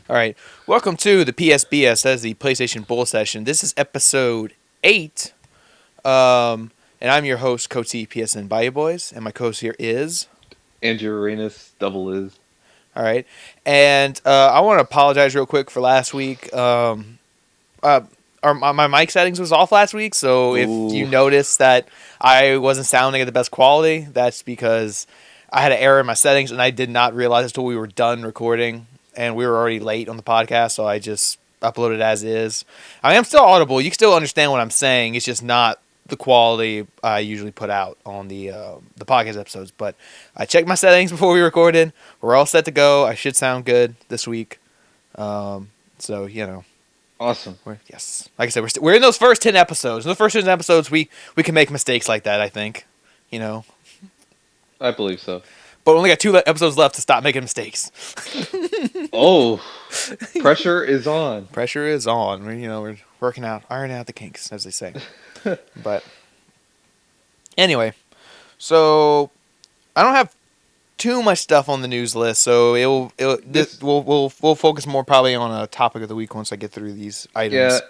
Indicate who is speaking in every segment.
Speaker 1: All right. Welcome to the PSBS. That is the PlayStation Bull Session. This is episode 8. And I'm your host, Cote, PSN bayouboyz. And my co-host here is...
Speaker 2: Andrew Arenas, doubleis.
Speaker 1: All right. And I want to apologize real quick for last week. Uh, my mic settings was off last week. So if you
Speaker 2: Ooh,
Speaker 1: notice that I wasn't sounding at the best quality, that's because I had an error in my settings and I did not realize until we were done recording. And we were already late on the podcast, so I just uploaded as is. I mean, I'm still audible. You can still understand what I'm saying. It's just not the quality I usually put out on the podcast episodes. But I checked my settings before we recorded. We're all set to go. I should sound good this week. So
Speaker 2: awesome.
Speaker 1: yes, like I said, we're in those first 10 episodes. In the first 10 episodes, we can make mistakes like that. I think, you know.
Speaker 2: I believe so.
Speaker 1: But we only got 2 episodes left to stop making mistakes.
Speaker 2: Oh, pressure is on.
Speaker 1: Pressure is on. We're working out, ironing out the kinks, as they say. But anyway, so I don't have too much stuff on the news list, so
Speaker 2: This,
Speaker 1: we'll focus more probably on a topic of the week once I get through these
Speaker 2: yeah,
Speaker 1: items.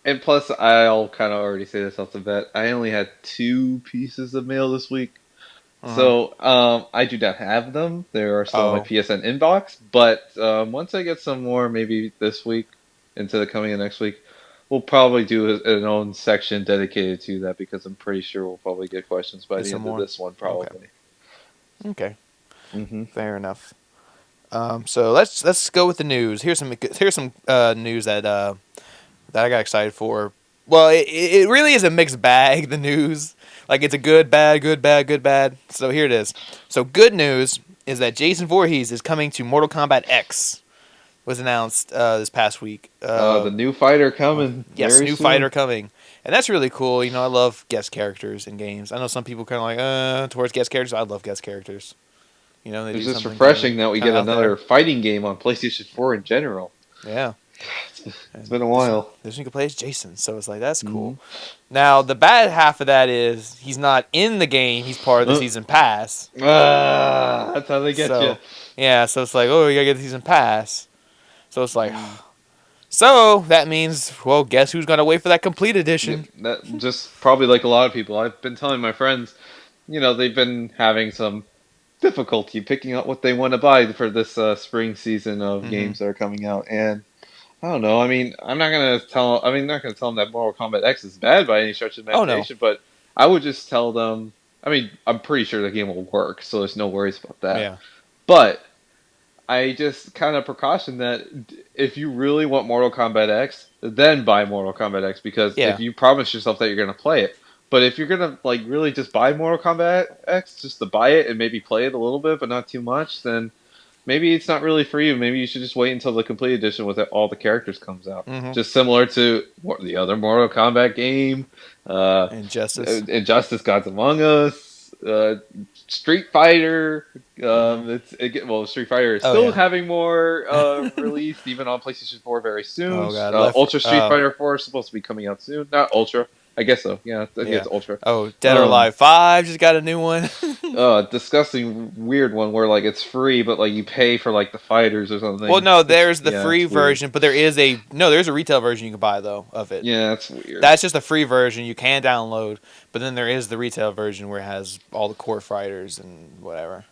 Speaker 2: and plus, I'll kind of already say this off the bat. I only had 2 pieces of mail this week,
Speaker 1: Uh-huh.
Speaker 2: so I do not have them. They are still in my
Speaker 1: Oh,
Speaker 2: PSN inbox. But once I get some more, maybe this week into the coming of next week, we'll probably do an own section dedicated to that because I'm pretty sure we'll probably get questions by
Speaker 1: get
Speaker 2: the
Speaker 1: some
Speaker 2: end of
Speaker 1: more.
Speaker 2: this one,
Speaker 1: Okay,
Speaker 2: probably.
Speaker 1: okay,
Speaker 2: Hmm.
Speaker 1: fair enough. So let's go with the news. Here's some news that I got excited for. Well, it really is a mixed bag, the news. Like, it's a good, bad, good, bad, good, bad. So here it is. So good news is that Jason Voorhees is coming to Mortal Kombat X, was announced this past week.
Speaker 2: The new fighter coming
Speaker 1: Yes,
Speaker 2: very
Speaker 1: new fighter
Speaker 2: soon.
Speaker 1: coming. And that's really cool. I love guest characters in games. I know some people kind of like, towards guest characters. I love guest characters. They
Speaker 2: It's
Speaker 1: do
Speaker 2: just
Speaker 1: something kind of
Speaker 2: refreshing that we
Speaker 1: kind
Speaker 2: get
Speaker 1: of out
Speaker 2: another
Speaker 1: there.
Speaker 2: fighting game on PlayStation 4 in general.
Speaker 1: Yeah.
Speaker 2: It's
Speaker 1: And
Speaker 2: been a
Speaker 1: this one,
Speaker 2: while.
Speaker 1: this one you can play as Jason, so it's like that's
Speaker 2: Hmm.
Speaker 1: cool. Now the bad half of that is he's not in the game; he's part of the
Speaker 2: Uh,
Speaker 1: season pass.
Speaker 2: that's how they get you.
Speaker 1: So yeah, so it's like, oh, you gotta get the season pass. So it's like,
Speaker 2: Mm.
Speaker 1: so that means, well, guess who's gonna wait for that complete
Speaker 2: Yep,
Speaker 1: edition?
Speaker 2: that just probably like a lot of people. I've been telling my friends, they've been having some difficulty picking out what they want to buy for this spring season of
Speaker 1: Mm-hmm.
Speaker 2: games that are coming out, and I don't know. I mean, I'm not gonna tell. I mean, not gonna tell them that Mortal Kombat X is bad by any stretch of the
Speaker 1: Oh no,
Speaker 2: imagination, but I would just tell them. I mean, I'm pretty sure the game will work, so there's no worries about that.
Speaker 1: yeah,
Speaker 2: But I just kind of precaution that if you really want Mortal Kombat X, then buy Mortal Kombat X because if
Speaker 1: yeah.
Speaker 2: you promise yourself that you're gonna play it. But if you're gonna like really just buy Mortal Kombat X, just to buy it and maybe play it a little bit, but not too much, then maybe it's not really for you. Maybe you should just wait until the complete edition with all the characters comes out.
Speaker 1: Mm-hmm.
Speaker 2: Just similar to the other Mortal Kombat game, uh,
Speaker 1: Injustice.
Speaker 2: Injustice: Gods Among Us, Street Fighter.
Speaker 1: Mm-hmm.
Speaker 2: Well, Street Fighter is
Speaker 1: Oh
Speaker 2: still
Speaker 1: yeah.
Speaker 2: having more released, even on PlayStation 4 very soon.
Speaker 1: Oh god, left.
Speaker 2: Ultra Street Fighter 4 is supposed to be coming out soon. Not Ultra, I guess so. Yeah, I think
Speaker 1: Yeah.
Speaker 2: it's Ultra.
Speaker 1: Oh, Dead or
Speaker 2: Um,
Speaker 1: Alive 5 just got a new one.
Speaker 2: disgusting weird one where like it's free but like you pay for like the fighters or
Speaker 1: Well,
Speaker 2: something.
Speaker 1: no,
Speaker 2: It's
Speaker 1: there's the
Speaker 2: yeah,
Speaker 1: free
Speaker 2: it's weird.
Speaker 1: version, but there's a retail version you can buy though of it.
Speaker 2: Yeah, it's weird.
Speaker 1: That's just a free version you can download, but then there is the retail version where it has all the core fighters and whatever.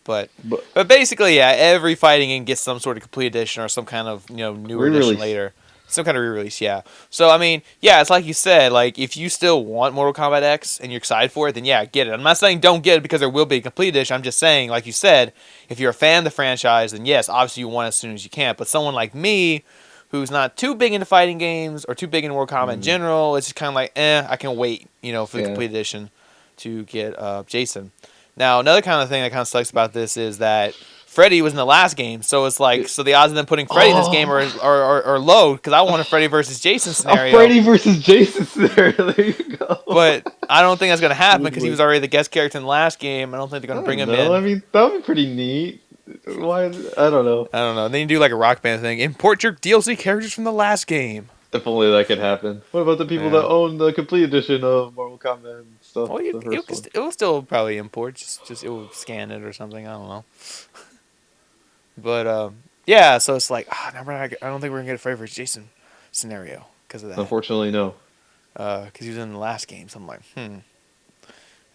Speaker 1: But
Speaker 2: But
Speaker 1: but basically, yeah, every fighting game gets some sort of complete edition or some kind of newer edition
Speaker 2: re-release.
Speaker 1: later, some kind of re-release. Yeah. So I mean, yeah, it's like you said. Like if you still want Mortal Kombat X and you're excited for it, then yeah, get it. I'm not saying don't get it because there will be a complete edition. I'm just saying, like you said, if you're a fan of the franchise, then yes, obviously you want it as soon as you can. But someone like me, who's not too big into fighting games or too big into Mortal Kombat in
Speaker 2: Mm,
Speaker 1: general, it's just kind of like, I can wait, for the
Speaker 2: yeah.
Speaker 1: complete edition to get Jason. Now, another kind of thing that kind of sucks about this is that Freddy was in the last game, so it's like,
Speaker 2: It-
Speaker 1: so the odds of them putting Freddy in this game
Speaker 2: oh,
Speaker 1: are low because I want a Freddy versus Jason
Speaker 2: a
Speaker 1: scenario,
Speaker 2: Freddy versus Jason scenario. There you go.
Speaker 1: but I don't think that's gonna happen
Speaker 2: Would
Speaker 1: because he was
Speaker 2: work.
Speaker 1: already the guest character in the last game. I don't think they're
Speaker 2: I
Speaker 1: gonna bring
Speaker 2: don't
Speaker 1: him
Speaker 2: know. I
Speaker 1: in.
Speaker 2: mean, that would be pretty neat. Why? I don't know.
Speaker 1: I don't know. Then you do like a Rock Band thing. Import your DLC characters from the last game.
Speaker 2: If only that could happen. What about the people that
Speaker 1: Yeah.
Speaker 2: own the complete edition of Mortal Kombat and stuff?
Speaker 1: Well,
Speaker 2: The first one.
Speaker 1: it will still probably import. Just it will scan it or something. I don't know. But Yeah, so it's like, I don't think we're gonna get a Freddy vs. Jason scenario because of that.
Speaker 2: Unfortunately, no.
Speaker 1: Because he was in the last game, so I'm like, and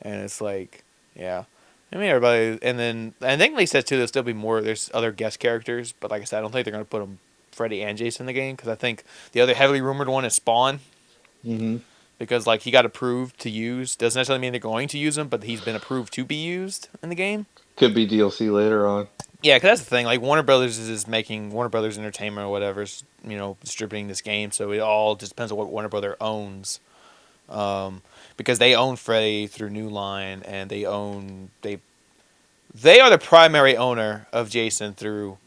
Speaker 1: it's like, yeah. I mean, everybody, and then I think they said too there'll still be more. There's other guest characters, but like I said, I don't think they're gonna put them Freddy and Jason in the game because I think the other heavily rumored one is Spawn
Speaker 2: Hmm.
Speaker 1: because like he got approved to use. Doesn't necessarily mean they're going to use him, but he's been approved to be used in the game.
Speaker 2: Could be DLC later on.
Speaker 1: Yeah, because that's the thing. Like Warner Brothers is making Warner Brothers Entertainment or whatever, distributing this game. So it all just depends on what Warner Brother owns, because they own Freddy through New Line, and they are the primary owner of Jason through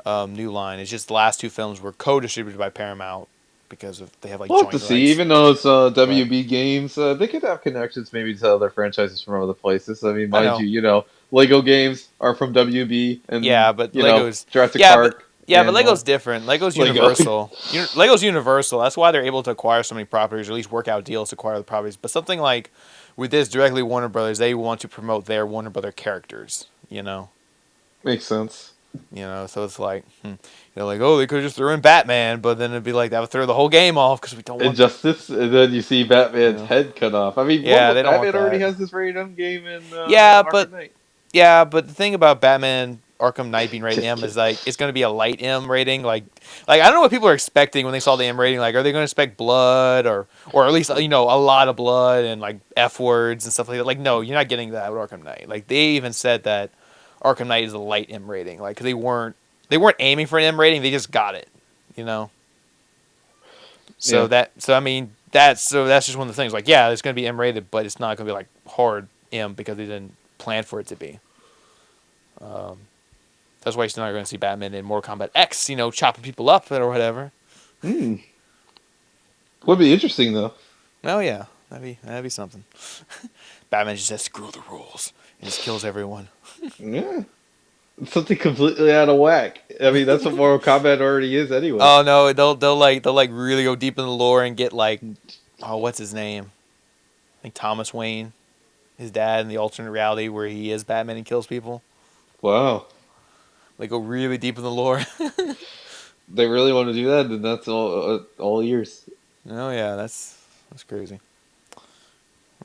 Speaker 1: New Line. It's just the last two films were co-distributed by Paramount because they have like
Speaker 2: We'll have
Speaker 1: joint
Speaker 2: to
Speaker 1: rights.
Speaker 2: see. Even though it's WB Games, they could have connections maybe to other franchises from other places. I mean, mind you, Lego games are from WB, and
Speaker 1: Yeah, but Lego's
Speaker 2: Jurassic
Speaker 1: yeah,
Speaker 2: Park.
Speaker 1: but Lego's different. Lego's
Speaker 2: Lego.
Speaker 1: Universal. Lego's Universal. That's why they're able to acquire so many properties, or at least work out deals to acquire the properties. But something like with this directly Warner Brothers, they want to promote their Warner Brother characters.
Speaker 2: Makes sense.
Speaker 1: So it's like, like, oh, they could just throw in Batman, but then it'd be like that would throw the whole game off because we don't want
Speaker 2: Injustice, and then you see Batman's head cut off. I mean,
Speaker 1: Yeah, they don't want
Speaker 2: Batman already
Speaker 1: that.
Speaker 2: has this rated M game in
Speaker 1: Yeah,
Speaker 2: Arkham Knight.
Speaker 1: Yeah, but the thing about Batman Arkham Knight being rated M is like it's going to be a light M rating. Like I don't know what people are expecting when they saw the M rating. Like, are they going to expect blood or at least a lot of blood and like F words and stuff like that? Like, no, you're not getting that with Arkham Knight. Like they even said that Arkham Knight is a light M rating. Like, 'cause they weren't aiming for an M rating. They just got it. So I mean that's just one of the things. Like, yeah, it's going to be M rated, but it's not going to be like hard M because they didn't plan for it to be. That's why you're still not going to see Batman in Mortal Kombat X, chopping people up or whatever.
Speaker 2: Would be interesting though.
Speaker 1: Oh yeah, that'd be something. Batman just says screw the rules and just kills everyone.
Speaker 2: Yeah, something completely out of whack. I mean, that's what Mortal Kombat already is anyway.
Speaker 1: Oh no, they'll really go deep in the lore and get like, what's his name? I think Thomas Wayne, his dad in the alternate reality where he is Batman and kills people.
Speaker 2: Wow.
Speaker 1: They go really deep in the lore.
Speaker 2: They really want to do that, then that's all ears.
Speaker 1: Oh yeah, that's crazy.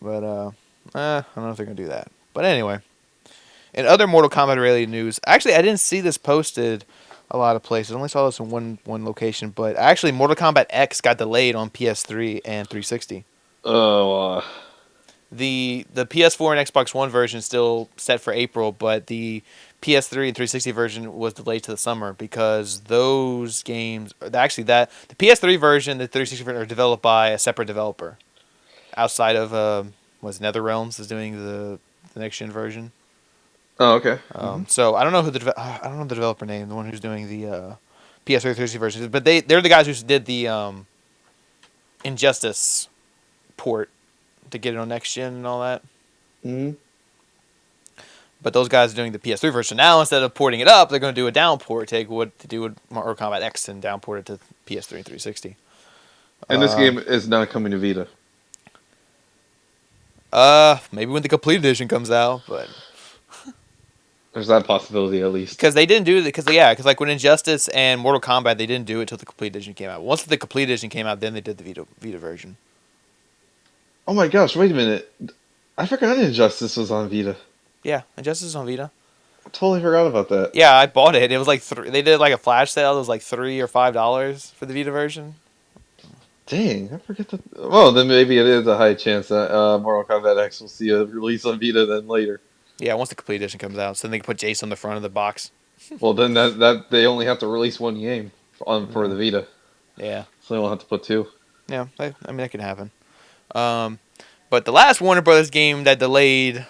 Speaker 1: But I don't know if they're gonna do that. But anyway, in other Mortal Kombat related news, actually I didn't see this posted a lot of places. I only saw this in one location. But actually, Mortal Kombat X got delayed on PS3 and 360.
Speaker 2: Oh.
Speaker 1: The PS4 and Xbox One version is still set for April, but the PS3 and 360 version was delayed to the summer because those games, the PS3 version, the 360 version are developed by a separate developer outside of NetherRealms is doing the next gen version.
Speaker 2: Oh, okay.
Speaker 1: So I don't know I don't know the developer name, the one who's doing the PS3 360 version, but they're the guys who did the Injustice port to get it on next gen and all that.
Speaker 2: Mm-hmm.
Speaker 1: But those guys are doing the PS3 version now. Instead of porting it up, they're going to do a down port. Take what to do with Mortal Kombat X and down port it to PS3 and 360.
Speaker 2: And this game is not coming to Vita.
Speaker 1: Maybe when the complete edition comes out, but
Speaker 2: there's that possibility at least.
Speaker 1: Because they didn't do it. Because like when Injustice and Mortal Kombat, they didn't do it till the complete edition came out. Once the complete edition came out, then they did the Vita version.
Speaker 2: Oh my gosh! Wait a minute. I forgot Injustice was on Vita.
Speaker 1: Yeah, Injustice is on Vita.
Speaker 2: I totally forgot about that.
Speaker 1: Yeah, I bought it. It was like they did like a flash sale. It was like $3 or $5 for the Vita version.
Speaker 2: Dang, I forget that. Well, then maybe it is a high chance that Mortal Kombat X will see a release on Vita then later.
Speaker 1: Yeah, once the complete edition comes out, so then they can put Jason on the front of the box.
Speaker 2: Well, then that they only have to release one game for the Vita.
Speaker 1: Yeah.
Speaker 2: So they won't have to put two.
Speaker 1: Yeah, I mean that can happen. But the last Warner Brothers game that delayed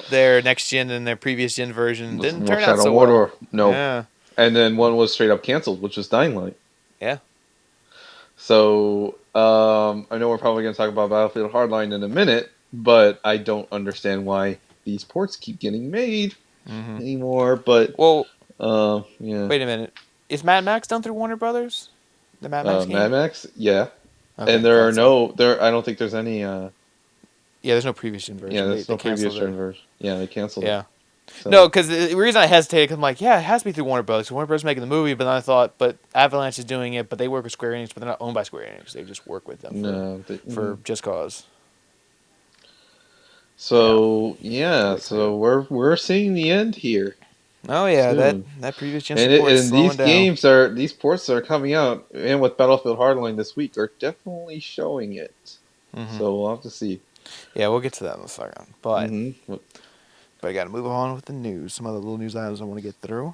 Speaker 1: their next gen and their previous gen version didn't turn out so well.
Speaker 2: No.
Speaker 1: Yeah.
Speaker 2: And then one was straight up canceled, which was Dying Light.
Speaker 1: Yeah.
Speaker 2: So I know we're probably going to talk about Battlefield Hardline in a minute, but I don't understand why these ports keep getting made anymore. But yeah.
Speaker 1: Wait a minute, is Mad Max done through Warner Brothers? The Mad Max game?
Speaker 2: Mad Max, yeah.
Speaker 1: Okay,
Speaker 2: and there are I don't think there's any.
Speaker 1: Yeah, there's no previous gen version.
Speaker 2: Yeah, there's no previous gen version. Yeah, they canceled it.
Speaker 1: Yeah. No,
Speaker 2: So
Speaker 1: because the reason I hesitated, because I'm like, yeah, it has to be through Warner Bros. Warner Bros. Making the movie, but then I thought, but Avalanche is doing it, but they work with Square Enix, but they're not owned by Square Enix. They just work with them
Speaker 2: no,
Speaker 1: for Just Cause. Yeah,
Speaker 2: so yeah,
Speaker 1: really excited.
Speaker 2: so we're seeing the end here
Speaker 1: Oh yeah, that
Speaker 2: soon.
Speaker 1: that previous gen
Speaker 2: And
Speaker 1: support is
Speaker 2: and
Speaker 1: slowing
Speaker 2: these
Speaker 1: down.
Speaker 2: games are these ports that are coming out and with Battlefield Hardline this week are definitely showing it.
Speaker 1: Hmm.
Speaker 2: So we'll have to see.
Speaker 1: Yeah, we'll get to that in a second, but
Speaker 2: Mm-hmm.
Speaker 1: I got to move on with the news. Some other little news items I want to get through.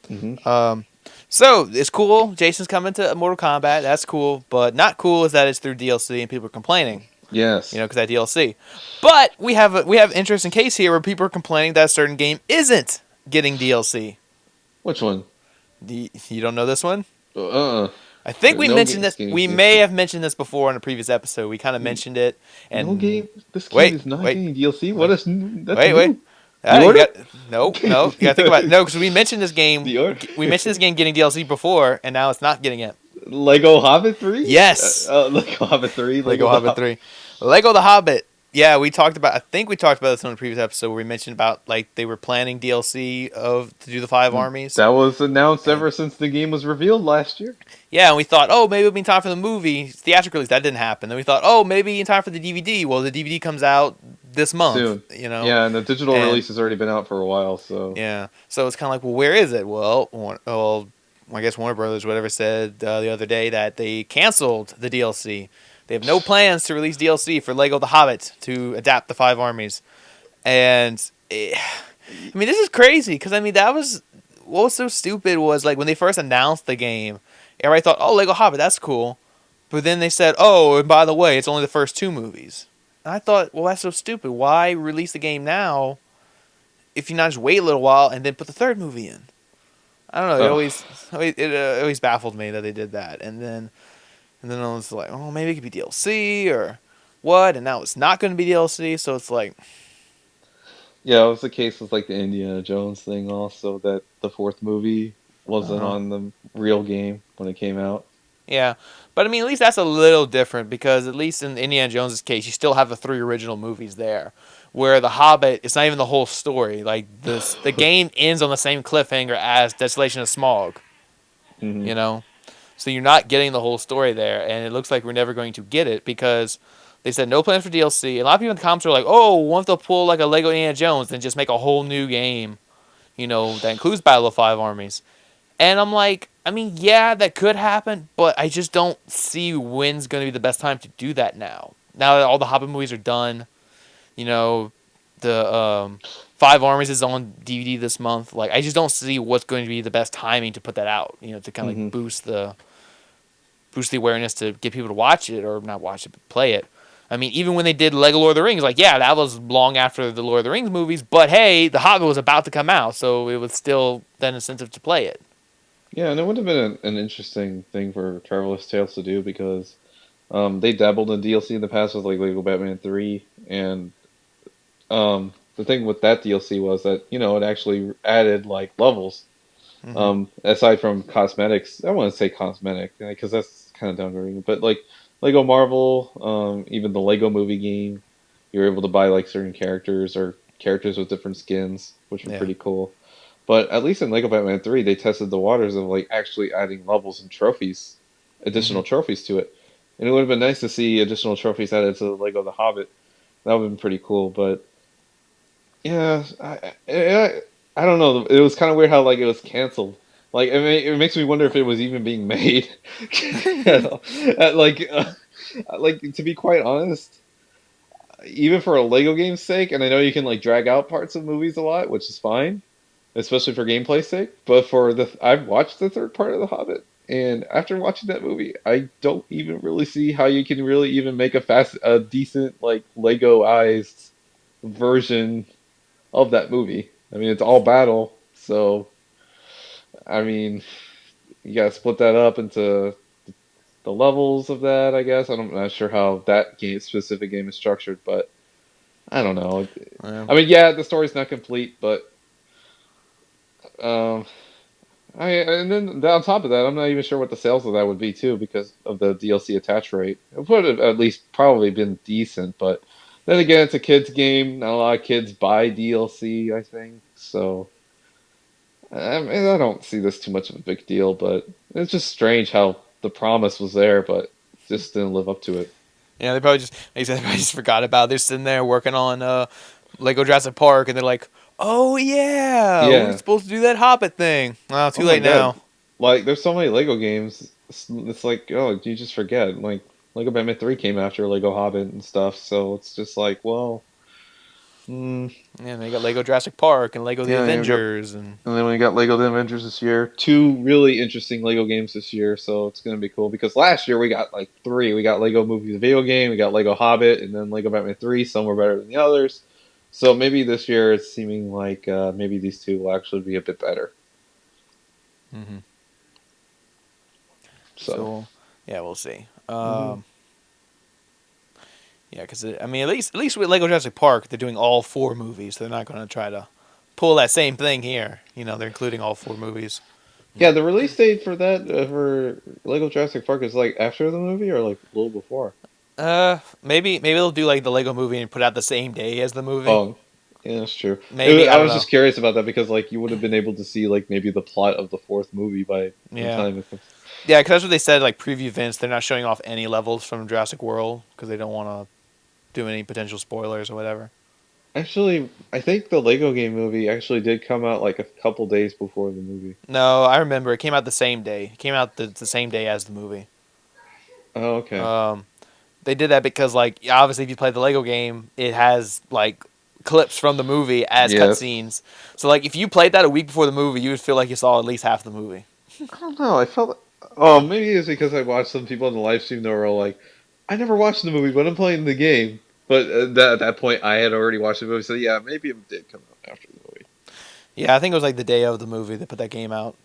Speaker 2: Mm-hmm.
Speaker 1: Um, so it's cool. Jason's coming to Mortal Kombat. That's cool, but not cool is that it's through DLC and people are complaining. You
Speaker 2: Yes.
Speaker 1: know, because that DLC. But we have an interesting case here where people are complaining that a certain game isn't getting DLC.
Speaker 2: Which one?
Speaker 1: You don't know this one?
Speaker 2: Uh.
Speaker 1: I think we
Speaker 2: No
Speaker 1: mentioned
Speaker 2: game's
Speaker 1: this.
Speaker 2: getting
Speaker 1: We may
Speaker 2: DLC.
Speaker 1: have mentioned this before in a previous episode. We kind of mentioned it.
Speaker 2: No
Speaker 1: And
Speaker 2: game. This game is not
Speaker 1: wait,
Speaker 2: getting DLC. What
Speaker 1: wait,
Speaker 2: is that's
Speaker 1: wait.
Speaker 2: new? The
Speaker 1: You
Speaker 2: order?
Speaker 1: got no. You got to think about it. No, because we mentioned this game.
Speaker 2: The order.
Speaker 1: We mentioned this game getting DLC before, and now it's not getting it.
Speaker 2: Lego Hobbit 3?
Speaker 1: Yes,
Speaker 2: Lego Hobbit 3.
Speaker 1: Lego
Speaker 2: Lego the
Speaker 1: Hobbit
Speaker 2: Hobbit.
Speaker 1: 3. Lego the Hobbit. Yeah, we talked about. I think we talked about this on a previous episode where we mentioned about like they were planning DLC of to do the five armies,
Speaker 2: That was announced
Speaker 1: and
Speaker 2: ever since the game was revealed last year.
Speaker 1: yeah, and we thought, oh, maybe it'll be in time for the movie theatrical release. That didn't happen. Then we thought, oh, maybe in time for the DVD. Well, the DVD comes out this month,
Speaker 2: Soon.
Speaker 1: you know,
Speaker 2: Yeah, and the digital
Speaker 1: and
Speaker 2: release has already been out for a while, so.
Speaker 1: yeah, so it's kind of like, well, where is it? Well, I guess Warner Brothers, whatever, said the other day that they canceled the DLC. They have no plans to release DLC for Lego The Hobbit to adapt the five armies, and I mean, this is crazy because I mean that was what was so stupid was like when they first announced the game, everybody thought, oh, Lego Hobbit, that's cool, but then they said, oh, and by the way, it's only the first two movies. And I thought, well, that's so stupid. Why release the game now if you not just wait a little while and then put the third movie in? I don't know.
Speaker 2: Ugh.
Speaker 1: It always baffled me that they did that, and then I was like, oh, maybe it could be DLC or what, and now it's not going to be DLC. So it's like,
Speaker 2: Yeah, it was the case with like the Indiana Jones thing also, that the fourth movie wasn't
Speaker 1: uh-huh.
Speaker 2: on the real game when it came out.
Speaker 1: Yeah, but I mean, at least that's a little different because at least in Indiana Jones's case, you still have the three original movies there. Where the Hobbit, it's not even the whole story. Like the game ends on the same cliffhanger as Desolation of Smaug.
Speaker 2: Hmm.
Speaker 1: You know, so you're not getting the whole story there, and it looks like we're never going to get it because they said no plans for DLC. A lot of people in the comments are like, "Oh, what if they'll pull like a Lego Indiana Jones and just make a whole new game?" You know, that includes Battle of Five Armies. And I'm like, I mean, yeah, that could happen, but I just don't see when's going to be the best time to do that now. Now that all the Hobbit movies are done, you know, the Five Armies is on DVD this month. Like, I just don't see what's going to be the best timing to put that out. You know, to kind of
Speaker 2: Hmm.
Speaker 1: like boost the awareness to get people to watch it or not watch it, but play it. I mean, even when they did Lego Lord of the Rings, like, yeah, that was long after the Lord of the Rings movies, but hey, The Hobbit was about to come out, so it was still then incentive to play it.
Speaker 2: Yeah, and it would have been an interesting thing for Traveler's Tales to do because they dabbled in DLC in the past with like Lego Batman 3, and the thing with that DLC was that it actually added like levels.
Speaker 1: Hmm.
Speaker 2: Aside from cosmetics, I want to say cosmetic because that's kind of downgrading, but like Lego Marvel, even the Lego Movie game, you were able to buy like certain characters or characters with different skins, which were
Speaker 1: Yeah.
Speaker 2: pretty cool. But at least in Lego Batman 3, they tested the waters of like actually adding levels and trophies,
Speaker 1: Hmm.
Speaker 2: additional trophies to it. And it would have been nice to see additional trophies added to the Lego The Hobbit. That would have been pretty cool. But yeah, I don't know. It was kind of weird how like it was canceled. Like it makes me wonder if it was even being made. You know? Like like to be quite honest, even for a Lego game's sake, and I know you can like drag out parts of movies a lot, which is fine, especially for gameplay's sake. But I've watched the third part of The Hobbit, and after watching that movie, I don't even really see how you can really even make a decent like Legoized version of that movie. I mean, it's all battle, so I mean, you gotta split that up into the levels of that. I guess I'm not sure how that specific game is structured, but I don't know.
Speaker 1: Yeah.
Speaker 2: I mean, yeah, the story's not complete, but um, and then on top of that, I'm not even sure what the sales of that would be too, because of the DLC attach rate. It would have at least probably been decent, but then again, it's a kids game. Not a lot of kids buy DLC, I think. So I mean, I don't see this too much of a big deal, but it's just strange how the promise was there, but just didn't live up to it.
Speaker 1: Yeah, they probably just like you said, they probably just forgot about it. They're sitting there working on Lego Jurassic Park, and they're like, "Oh yeah, we were
Speaker 2: Yeah,
Speaker 1: supposed to do that Hobbit thing." Well,
Speaker 2: oh
Speaker 1: too
Speaker 2: my
Speaker 1: late
Speaker 2: God,
Speaker 1: now.
Speaker 2: like there's so many Lego games. It's like, oh, you just forget. Like Lego Batman 3 came after Lego Hobbit and stuff, so it's just like, well, mm,
Speaker 1: Yeah, they got Lego Jurassic Park and Lego The
Speaker 2: yeah, you got.
Speaker 1: Avengers, and
Speaker 2: And then we got Lego The Avengers this year. Two really interesting Lego games this year, so it's gonna be cool. Because last year we got like three. We got Lego Movie the video game, we got Lego Hobbit, and then Lego Batman 3. Some were better than the others. So maybe this year it's seeming like maybe these two will actually be a bit better.
Speaker 1: hmm
Speaker 2: So.
Speaker 1: so yeah, we'll see.
Speaker 2: Hmm.
Speaker 1: Yeah, because I mean, at least with Lego Jurassic Park, they're doing all four movies. They're not going to try to pull that same thing here. They're including all four movies.
Speaker 2: Yeah, the release date for that for Lego Jurassic Park is like after the movie or like a little before.
Speaker 1: Maybe they'll do like the Lego movie and put out the same day as the movie.
Speaker 2: Oh, yeah, that's true.
Speaker 1: Maybe I
Speaker 2: I
Speaker 1: don't
Speaker 2: was
Speaker 1: know.
Speaker 2: just curious about that because like you would have been able to see like maybe the plot of the fourth movie by the
Speaker 1: Yeah,
Speaker 2: time it comes.
Speaker 1: yeah, because that's what they said. Like preview events, they're not showing off any levels from Jurassic World because they don't want to do any potential spoilers or whatever.
Speaker 2: Actually, I think the Lego game movie actually did come out like a couple days before the movie.
Speaker 1: No, I remember it came out the same day. It came out the same day as the movie.
Speaker 2: Oh, okay.
Speaker 1: Um, they did that because like obviously if you play the Lego game, it has like clips from the movie as
Speaker 2: Yes.
Speaker 1: cutscenes. So like if you played that a week before the movie, you would feel like you saw at least half the movie.
Speaker 2: I don't know. I felt. Oh, maybe it's because I watched some people on the live stream that were all like, "I never watched the movie, but I'm playing the game." But at that point, I had already watched the movie, so yeah, maybe it did come out after the movie.
Speaker 1: Yeah, I think it was like the day of the movie they put that game out.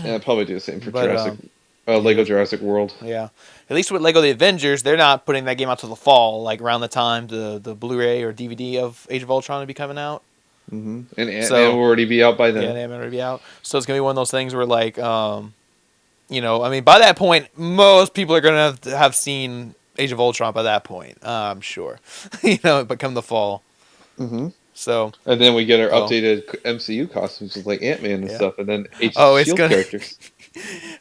Speaker 2: Yeah, I'd probably do the same for
Speaker 1: But
Speaker 2: Lego
Speaker 1: yeah,
Speaker 2: Jurassic World.
Speaker 1: yeah. At least with Lego The Avengers, they're not putting that game out till the fall, like around the time the Blu-ray or DVD of Age of Ultron will be coming out.
Speaker 2: And Ant Man
Speaker 1: So
Speaker 2: will already be out by
Speaker 1: yeah,
Speaker 2: then.
Speaker 1: they haven't already be out. So it's gonna be one of those things where like I mean, by that point, most people are gonna have seen Age of Ultron by that point. I'm sure. But come the fall.
Speaker 2: Hmm.
Speaker 1: So
Speaker 2: And then we get our
Speaker 1: oh
Speaker 2: updated MCU costumes with like Ant Man and
Speaker 1: yeah.
Speaker 2: stuff, and then Agents
Speaker 1: Oh,
Speaker 2: of
Speaker 1: it's
Speaker 2: Shield
Speaker 1: gonna.
Speaker 2: characters.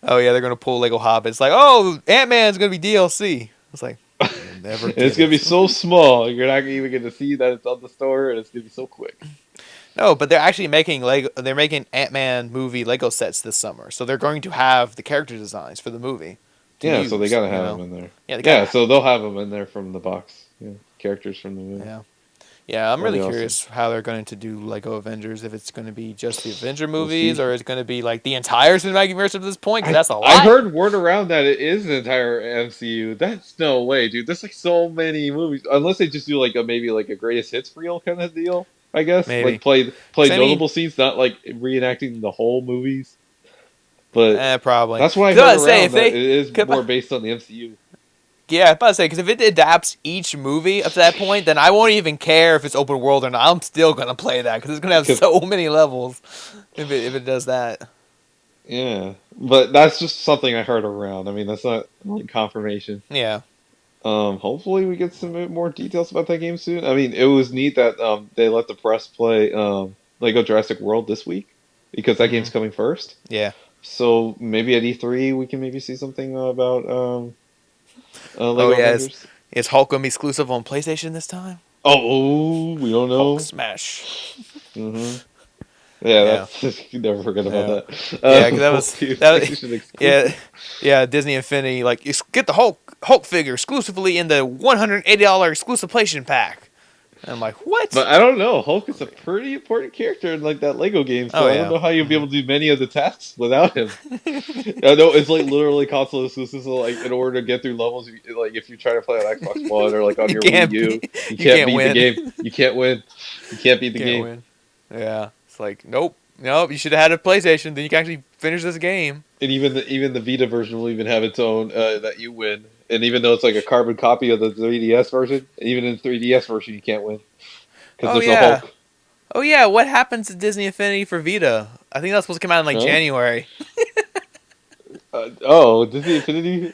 Speaker 1: Oh yeah, they're gonna pull Lego Hobbit. It's like, oh, Ant-Man's gonna be DLC. It's like, you'll never
Speaker 2: And it's
Speaker 1: get
Speaker 2: gonna be
Speaker 1: it.
Speaker 2: so small, you're not even gonna see that it's on the store, and it's gonna be so quick.
Speaker 1: No, but they're actually making Lego. They're making Ant-Man movie Lego sets this summer, so they're going to have the character designs for the movie to
Speaker 2: Yeah, so they
Speaker 1: use.
Speaker 2: gotta have them in there.
Speaker 1: Yeah, they gotta
Speaker 2: Yeah,
Speaker 1: have
Speaker 2: so
Speaker 1: them.
Speaker 2: they'll have them in there from the box. Yeah, characters from the movie.
Speaker 1: Yeah, yeah. I'm
Speaker 2: That'll
Speaker 1: really
Speaker 2: be awesome.
Speaker 1: curious how they're going to do Lego Avengers. If it's going to be just the Avenger
Speaker 2: We'll
Speaker 1: movies,
Speaker 2: see.
Speaker 1: or it's going to be like the entire cinematic universe at this point. Because that's a
Speaker 2: I
Speaker 1: lot.
Speaker 2: heard word around that it is an entire MCU. That's no way, dude. There's like so many movies, unless they just do like a maybe like a greatest hits reel kind of deal. I guess like
Speaker 1: Maybe.
Speaker 2: play
Speaker 1: 'Cause I mean,
Speaker 2: notable scenes, not like reenacting the whole movies. But
Speaker 1: probably.
Speaker 2: that's what I
Speaker 1: Because I
Speaker 2: heard
Speaker 1: was about to say
Speaker 2: around
Speaker 1: if
Speaker 2: that
Speaker 1: they.
Speaker 2: it is
Speaker 1: 'Cause
Speaker 2: more based on the MCU.
Speaker 1: Yeah, I was about to say because if it adapts each movie up to that point, then I won't even care if it's open world or not. I'm still gonna play that because it's gonna have
Speaker 2: Because
Speaker 1: so many levels. If it does that,
Speaker 2: yeah, but that's just something I heard around. I mean, that's not like confirmation.
Speaker 1: yeah.
Speaker 2: Hopefully we get some more details about that game soon. I mean, it was neat that they let the press play Lego Jurassic World this week because that
Speaker 1: hmm
Speaker 2: game's coming first.
Speaker 1: Yeah.
Speaker 2: So maybe at E3 we can maybe see something about
Speaker 1: Oh
Speaker 2: Lego
Speaker 1: yeah.
Speaker 2: Avengers.
Speaker 1: Is Hulk gonna be exclusive on PlayStation this time?
Speaker 2: We don't
Speaker 1: Hulk
Speaker 2: know.
Speaker 1: smash.
Speaker 2: Hmm. Yeah,
Speaker 1: Yeah.
Speaker 2: that's you never forget about
Speaker 1: Yeah.
Speaker 2: that.
Speaker 1: Yeah, because that was that.
Speaker 2: PlayStation
Speaker 1: Yeah,
Speaker 2: exclusive.
Speaker 1: yeah. Disney Infinity like get the Hulk figure exclusively in the $180 exclusive PlayStation pack. And I'm like, what?
Speaker 2: But I don't know. Hulk is a pretty important character in like that Lego game,
Speaker 1: Oh
Speaker 2: so I don't
Speaker 1: yeah.
Speaker 2: know how you'll be
Speaker 1: hmm
Speaker 2: able to do many of the tasks without him. I know it's like literally console exclusive. So like, in order to get through levels, like if you try to play on Xbox One or like on
Speaker 1: you
Speaker 2: your Wii
Speaker 1: can't
Speaker 2: U,
Speaker 1: be,
Speaker 2: you
Speaker 1: you
Speaker 2: can't
Speaker 1: can't
Speaker 2: beat the
Speaker 1: win.
Speaker 2: game. You can't win. You can't beat the
Speaker 1: Can't
Speaker 2: game.
Speaker 1: win. Yeah, it's like nope. You should have had a PlayStation. Then you can actually finish this game.
Speaker 2: And even the Vita version will even have its own that you win. And even though it's like a carbon copy of the 3DS version, even in the 3DS version, you can't win because
Speaker 1: Oh
Speaker 2: there's a
Speaker 1: yeah.
Speaker 2: Hulk.
Speaker 1: Oh yeah. What happens to Disney Infinity for Vita? I think that's supposed to come out in like
Speaker 2: Huh?
Speaker 1: January.
Speaker 2: Oh, Disney Infinity?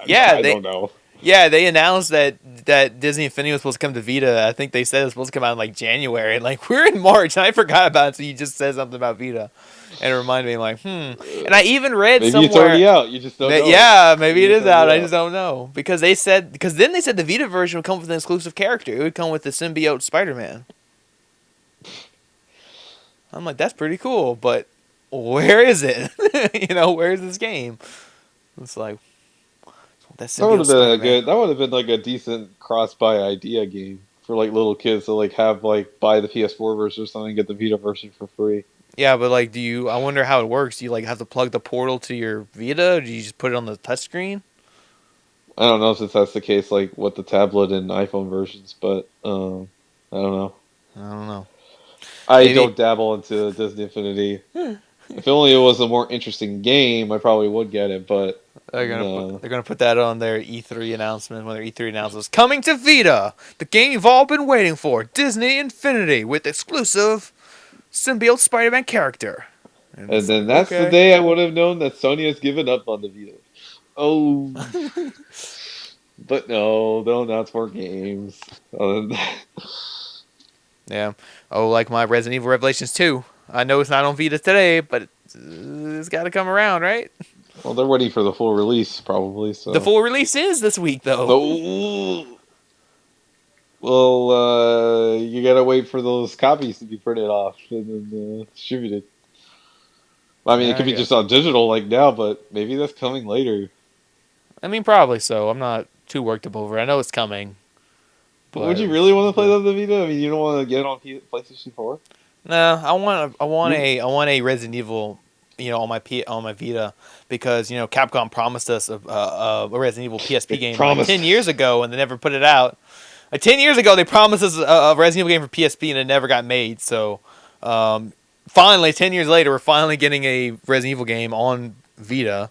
Speaker 1: Yeah,
Speaker 2: I don't know.
Speaker 1: they announced that that Disney Infinity was supposed to come to Vita, I think they said it was supposed to come out in like January, and like we're in March, and I forgot about it. So you just said something about Vita, and it reminded me like, And I even read
Speaker 2: Maybe it's
Speaker 1: somewhere
Speaker 2: already out. You just don't
Speaker 1: that
Speaker 2: know.
Speaker 1: yeah, maybe it
Speaker 2: Maybe it's
Speaker 1: is out.
Speaker 2: already
Speaker 1: I just don't know because then they said the Vita version would come with an exclusive character. It would come with the symbiote Spider-Man. I'm like, that's pretty cool, but where is it? Where is this game? It's like that
Speaker 2: That would
Speaker 1: symbiote
Speaker 2: have been a
Speaker 1: Spider-Man.
Speaker 2: good. That would have been like a decent cross-buy idea game for like little kids to like have like buy the PS4 version or something, get the Vita version for free.
Speaker 1: Yeah, but like, I wonder how it works. Do you like have to plug the portal to your Vita, or do you just put it on the touchscreen?
Speaker 2: I don't know if that's the case, like what the tablet and iPhone versions, but I don't know.
Speaker 1: I don't know.
Speaker 2: I
Speaker 1: Maybe
Speaker 2: don't dabble into Disney Infinity. If only it was a more interesting game, I probably would get it. But no.
Speaker 1: they're gonna put that on their E3 announcement when their E3 announces coming to Vita, the game you've all been waiting for, Disney Infinity with exclusive symbiote Spider-Man character. And
Speaker 2: And
Speaker 1: it's
Speaker 2: then
Speaker 1: like,
Speaker 2: that's the
Speaker 1: okay.
Speaker 2: day I would have known that Sony has given up on the Vita. Oh, but no, they'll announce more games. Other than that.
Speaker 1: Yeah. Oh, like my Resident Evil Revelations 2. I know it's not on Vita today, but it's got to come around, right?
Speaker 2: Well, they're waiting for the full release, probably.
Speaker 1: The
Speaker 2: So,
Speaker 1: full release is this week, though.
Speaker 2: oh, well, you gotta wait for those copies to be printed off and then distributed. I mean, it
Speaker 1: Yeah,
Speaker 2: could
Speaker 1: I
Speaker 2: be just
Speaker 1: guess.
Speaker 2: on digital like now, but maybe that's coming later.
Speaker 1: I mean, probably so. I'm not too worked up over it. I know it's coming,
Speaker 2: But would
Speaker 1: but
Speaker 2: you really want to play
Speaker 1: yeah.
Speaker 2: that on the Vita? I mean, you don't want to get it on PlayStation 4?
Speaker 1: No,
Speaker 2: You,
Speaker 1: I want a Resident Evil, on my Vita because Capcom promised us a Resident Evil PSP
Speaker 2: they
Speaker 1: game like
Speaker 2: promised.
Speaker 1: 10 years ago, and they never put it out. Like 10 years ago, they promised us a Resident Evil game for PSP, and it never got made. So, finally, 10 years later, we're finally getting a Resident Evil game on Vita.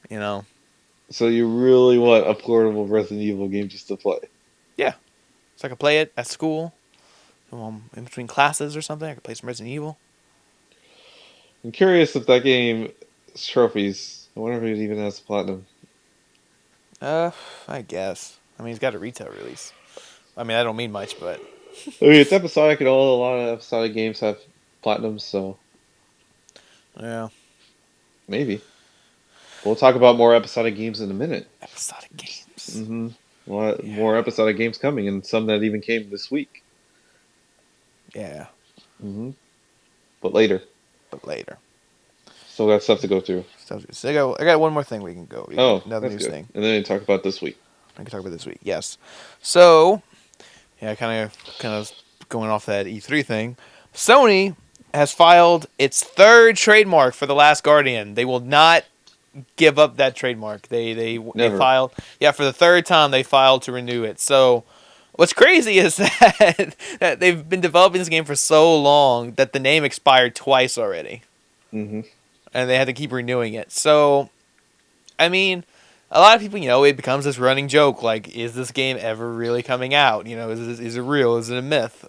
Speaker 1: You know,
Speaker 2: So you really want a portable Resident Evil game just to play?
Speaker 1: yeah, so I could play it at school, in between classes or something. I could play some Resident Evil.
Speaker 2: I'm curious if that game's trophies. I wonder if it even has platinum.
Speaker 1: I guess. I mean, it's got a retail release. I mean, I don't mean much, but
Speaker 2: I mean, it's episodic, and a lot of episodic games have platinum, so
Speaker 1: yeah,
Speaker 2: maybe. We'll talk about more episodic games in a minute.
Speaker 1: episodic games.
Speaker 2: Mm-hmm. A lot
Speaker 1: Yeah,
Speaker 2: more episodic games coming, and some that even came this week.
Speaker 1: yeah,
Speaker 2: Mm-hmm. But later.
Speaker 1: but later.
Speaker 2: Still got stuff to go through.
Speaker 1: So I got one more thing we can go.
Speaker 2: Oh,
Speaker 1: Another
Speaker 2: that's
Speaker 1: news
Speaker 2: good.
Speaker 1: thing
Speaker 2: And then we talk about this week.
Speaker 1: I can talk about this week. Yes. So yeah, kind of going off that E3 thing. Sony has filed its third trademark for The Last Guardian. They will not give up that trademark. They
Speaker 2: Never.
Speaker 1: filed, yeah, for the third time they filed to renew it. So what's crazy is that they've been developing this game for so long that the name expired twice already,
Speaker 2: Mm-hmm.
Speaker 1: and they had to keep renewing it. So I mean, a lot of people, it becomes this running joke. Like, is this game ever really coming out? Is it real? Is it a myth?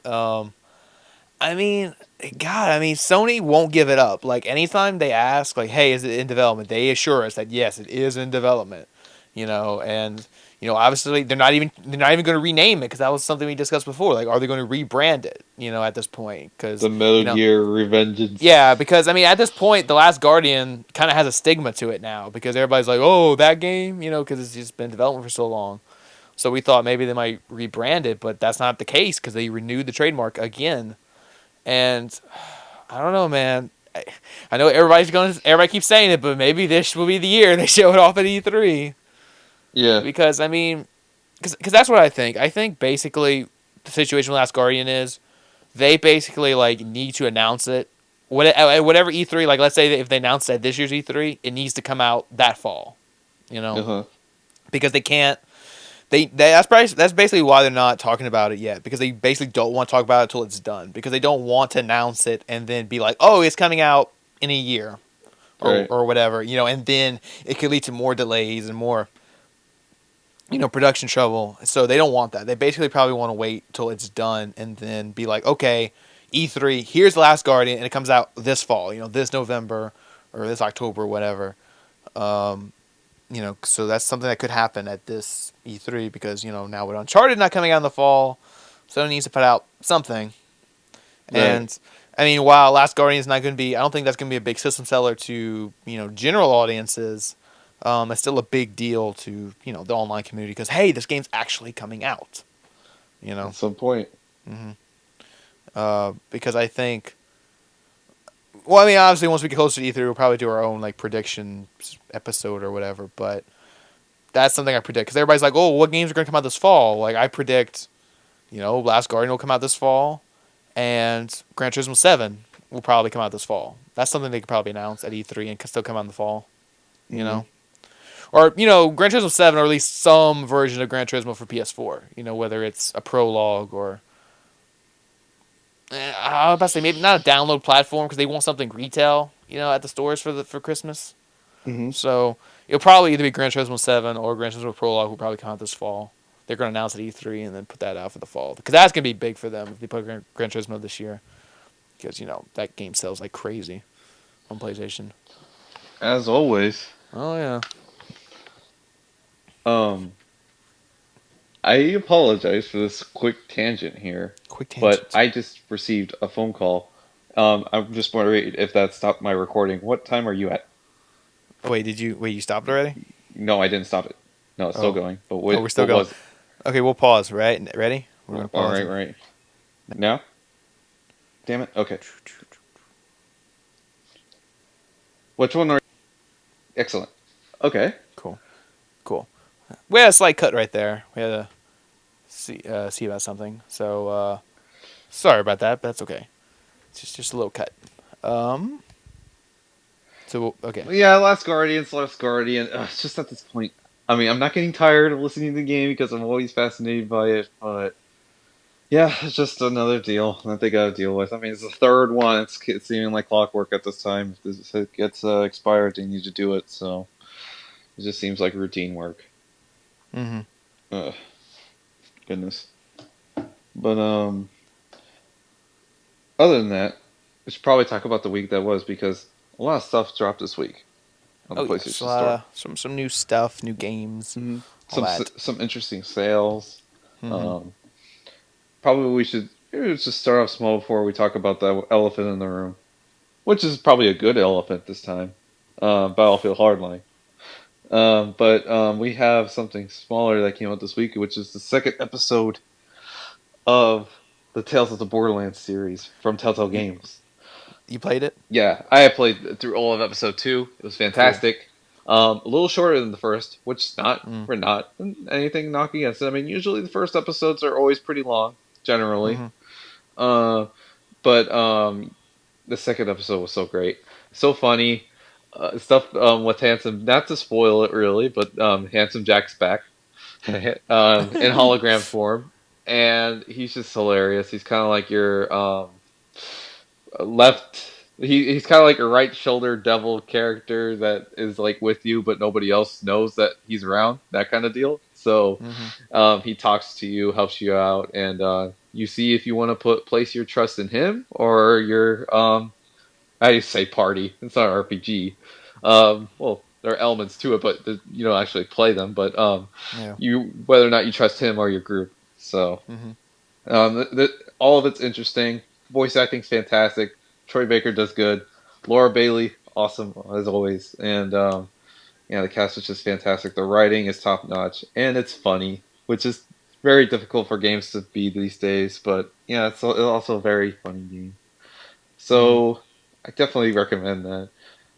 Speaker 1: I mean, Sony won't give it up. Like, anytime they ask, like, hey, is it in development? They assure us that yes, it is in development. And obviously they're not even going to rename it because that was something we discussed before. Like, are they going to rebrand it? At this point, because
Speaker 2: The Metal Gear Revengeance.
Speaker 1: yeah, because at this point, The Last Guardian kind of has a stigma to it now because everybody's like, "Oh, that game," because it's just been in development for so long. So we thought maybe they might rebrand it, but that's not the case because they renewed the trademark again. And I don't know, man. I know everybody keeps saying it, but maybe this will be the year they show it off at E3
Speaker 2: Yeah.
Speaker 1: because because that's what I think. I think basically the situation with Last Guardian is they basically like need to announce it. Whatever E3, like let's say if they announce it at this year's E3, it needs to come out that fall,
Speaker 2: Uh-huh.
Speaker 1: because they can't. That's basically why they're not talking about it yet because they basically don't want to talk about it until it's done because they don't want to announce it and then be like, oh, it's coming out in a year,
Speaker 2: Right.
Speaker 1: or whatever, and then it could lead to more delays and more production trouble. So they don't want that. They basically probably want to wait till it's done and then be like, okay, E3, here's The Last Guardian, and it comes out this fall, this November or this October, whatever. so that's something that could happen at this E3 because now with Uncharted not coming out in the fall, Sony needs to put out something.
Speaker 2: Right.
Speaker 1: And I mean, while Last Guardian is not going to be, I don't think that's going to be a big system seller to general audiences. It's still a big deal to the online community because hey, this game's actually coming out.
Speaker 2: At some point.
Speaker 1: Because I think, well, I mean, obviously once we get closer to E3, we'll probably do our own like prediction episode or whatever. But that's something I predict because everybody's like, oh, what games are going to come out this fall? Like I predict, Last Guardian will come out this fall. And Gran Turismo 7 will probably come out this fall. That's something they could probably announce at E3 and can still come out in the fall. Or, Gran Turismo 7 or at least some version of Gran Turismo for PS4. Whether it's a prologue or... I was about to say maybe not a download platform because they want something retail, at the stores for Christmas.
Speaker 2: Mm-hmm.
Speaker 1: So it'll probably either be Gran Turismo 7 or Gran Turismo Prologue will probably come out this fall. They're going to announce at E3 and then put that out for the fall. Because that's going to be big for them if they put Gran Turismo this year. Because, that game sells like crazy on PlayStation.
Speaker 2: As always.
Speaker 1: Oh, yeah.
Speaker 2: I apologize for this quick tangent here.
Speaker 1: Quick tangent.
Speaker 2: But I just received a phone call. I'm just wondering if that stopped my recording. What time are you at?
Speaker 1: Wait, you stopped already?
Speaker 2: No, I didn't stop it. No, it's still going. But
Speaker 1: we're still going. Okay, we'll pause, right? Ready? We're going to pause.
Speaker 2: All right. Now? Damn it. Okay. Which one are you? Excellent. Okay.
Speaker 1: Cool. We had a slight cut right there. We had to see about something. So, sorry about that, but that's okay. It's just a little cut. So, okay.
Speaker 2: Yeah, Last Guardian. It's just at this point. I mean, I'm not getting tired of listening to the game because I'm always fascinated by it, but yeah, it's just another deal that they got to deal with. I mean, it's the third one. It's seeming like clockwork at this time. If it gets expired, they need to do it, so it just seems like routine work. Goodness. But other than that, we should probably talk about the week that was because a lot of stuff dropped this week on the PlayStation Store.
Speaker 1: Some new stuff, new games,
Speaker 2: some interesting sales. Probably we should just start off small before we talk about the elephant in the room, which is probably a good elephant this time. Battlefield Hardline. But we have something smaller that came out this week, which is the second episode of the Tales of the Borderlands series from Telltale Games.
Speaker 1: You played it?
Speaker 2: Yeah, I have played through all of episode 2. It was fantastic. Cool. A little shorter than the first, which we're not anything knocking against it. I mean, usually the first episodes are always pretty long, generally. But the second episode was so great, so funny. Stuff with Handsome, not to spoil it really, but Handsome Jack's back in hologram form, and he's just hilarious. He's kind of like your left. He's kind of like a right shoulder devil character that is like with you, but nobody else knows that he's around. That kind of deal. So he talks to you, helps you out, and you see if you want to place your trust in him or your how do you say party? It's not an RPG. Well, there are elements to it, but you don't actually play them. But you whether or not you trust him or your group. So all of it's interesting. Voice acting's fantastic. Troy Baker does good. Laura Bailey, awesome as always. And the cast is just fantastic. The writing is top notch, and it's funny, which is very difficult for games to be these days. But yeah, it's also a very funny game. So I definitely recommend that.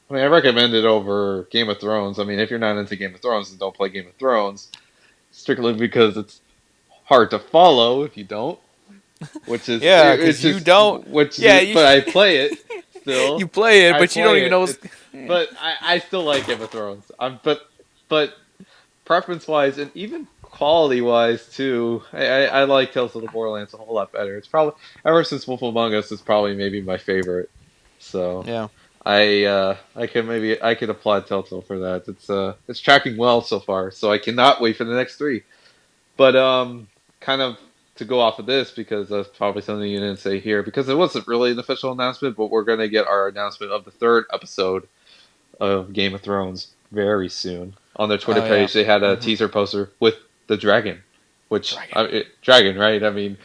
Speaker 2: I mean, I recommend it over Game of Thrones. I mean, if you're not into Game of Thrones, then don't play Game of Thrones. Strictly because it's hard to follow if you don't. Which is
Speaker 1: because you don't.
Speaker 2: But I play it still.
Speaker 1: You play it, but you don't even know.
Speaker 2: But I still like Game of Thrones. But preference wise and even quality wise too, I like Tales of the Borderlands a whole lot better. It's probably ever since Wolf Among Us is probably maybe my favorite. So
Speaker 1: yeah,
Speaker 2: I could applaud Telltale for that. It's tracking well so far. So I cannot wait for the next 3. But kind of to go off of this because that's probably something you didn't say here because it wasn't really an official announcement, but we're gonna get our announcement of the 3rd episode of Game of Thrones very soon. on their Twitter
Speaker 1: Oh yeah.
Speaker 2: page, they had a
Speaker 1: Hmm.
Speaker 2: teaser poster with the dragon, which
Speaker 1: Dragon.
Speaker 2: dragon, right? I mean,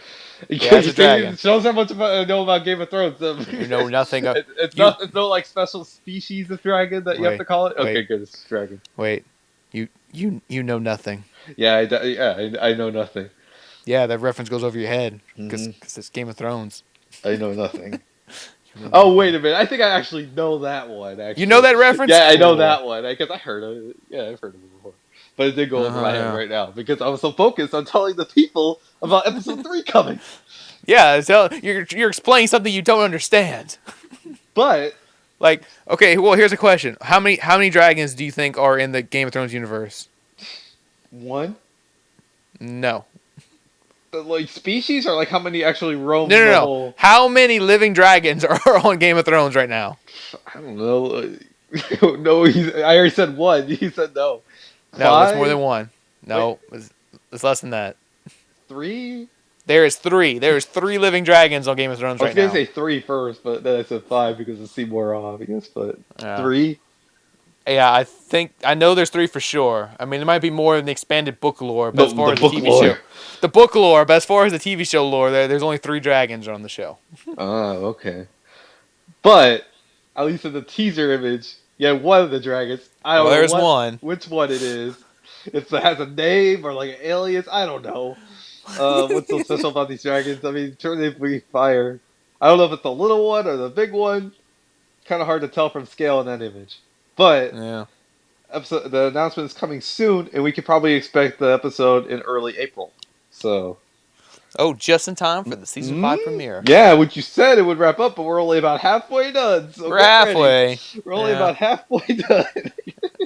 Speaker 1: Yeah, it's
Speaker 2: you
Speaker 1: a
Speaker 2: see,
Speaker 1: dragon.
Speaker 2: it shows how much I know about Game of Thrones.
Speaker 1: You know nothing. You
Speaker 2: It's no like special species of dragon that you have
Speaker 1: wait,
Speaker 2: to call it. Okay,
Speaker 1: wait,
Speaker 2: good, it's dragon.
Speaker 1: wait. You know nothing.
Speaker 2: Yeah, I know nothing.
Speaker 1: Yeah, that reference goes over your head because
Speaker 2: Hmm.
Speaker 1: it's Game of Thrones.
Speaker 2: I know nothing.
Speaker 1: You know
Speaker 2: Oh, wait
Speaker 1: nothing.
Speaker 2: a minute. I think I actually know that one,
Speaker 1: You know
Speaker 2: actually.
Speaker 1: that reference?
Speaker 2: Yeah, I know
Speaker 1: Cool.
Speaker 2: that one, because I heard of it. Yeah, I've heard of it before. But it did go over my head
Speaker 1: Yeah.
Speaker 2: right now, because I was so focused on telling the people about episode 3 coming.
Speaker 1: Yeah, so you're explaining something you don't understand.
Speaker 2: But,
Speaker 1: Like, okay, well, here's a question: how many dragons do you think are in the Game of Thrones universe?
Speaker 2: one,
Speaker 1: No,
Speaker 2: like, species, or like how many actually
Speaker 1: no,
Speaker 2: roam
Speaker 1: no,
Speaker 2: the
Speaker 1: no.
Speaker 2: whole.
Speaker 1: How many living dragons are on Game of Thrones right now?
Speaker 2: I don't know. No, I already said one. He said no.
Speaker 1: No, that's more than
Speaker 2: 5?
Speaker 1: one.
Speaker 2: Wait,
Speaker 1: No, it's less than that.
Speaker 2: 3?
Speaker 1: There is three. There is three living dragons on Game of Thrones
Speaker 2: I was
Speaker 1: right
Speaker 2: gonna
Speaker 1: now.
Speaker 2: say 3 first, but then I said 5 because it's more obvious. But
Speaker 1: Yeah.
Speaker 2: 3?
Speaker 1: Yeah, I know there's three for sure. I mean, there might be more in the expanded book lore, but
Speaker 2: The
Speaker 1: as far as the
Speaker 2: book
Speaker 1: TV
Speaker 2: lore.
Speaker 1: show, the book lore, but as far as the TV show lore, there's only three dragons on the show.
Speaker 2: Oh, okay. But at least in the teaser image, yeah, one of the dragons. I
Speaker 1: Well,
Speaker 2: don't know
Speaker 1: there's one.
Speaker 2: which one it is. If it has a name or like an alias, I don't know. What's so special about these dragons? I mean, certainly if we fire, I don't know if it's the little one or the big one. Kind of hard to tell from scale in that image. But
Speaker 1: Yeah.
Speaker 2: the announcement is coming soon, and we could probably expect the episode in early April. So.
Speaker 1: Oh, just in time for the season 5 premiere.
Speaker 2: Yeah, what you said it would wrap up, but we're only about halfway done. So
Speaker 1: We're
Speaker 2: get ready.
Speaker 1: halfway.
Speaker 2: We're only
Speaker 1: Yeah.
Speaker 2: about halfway done.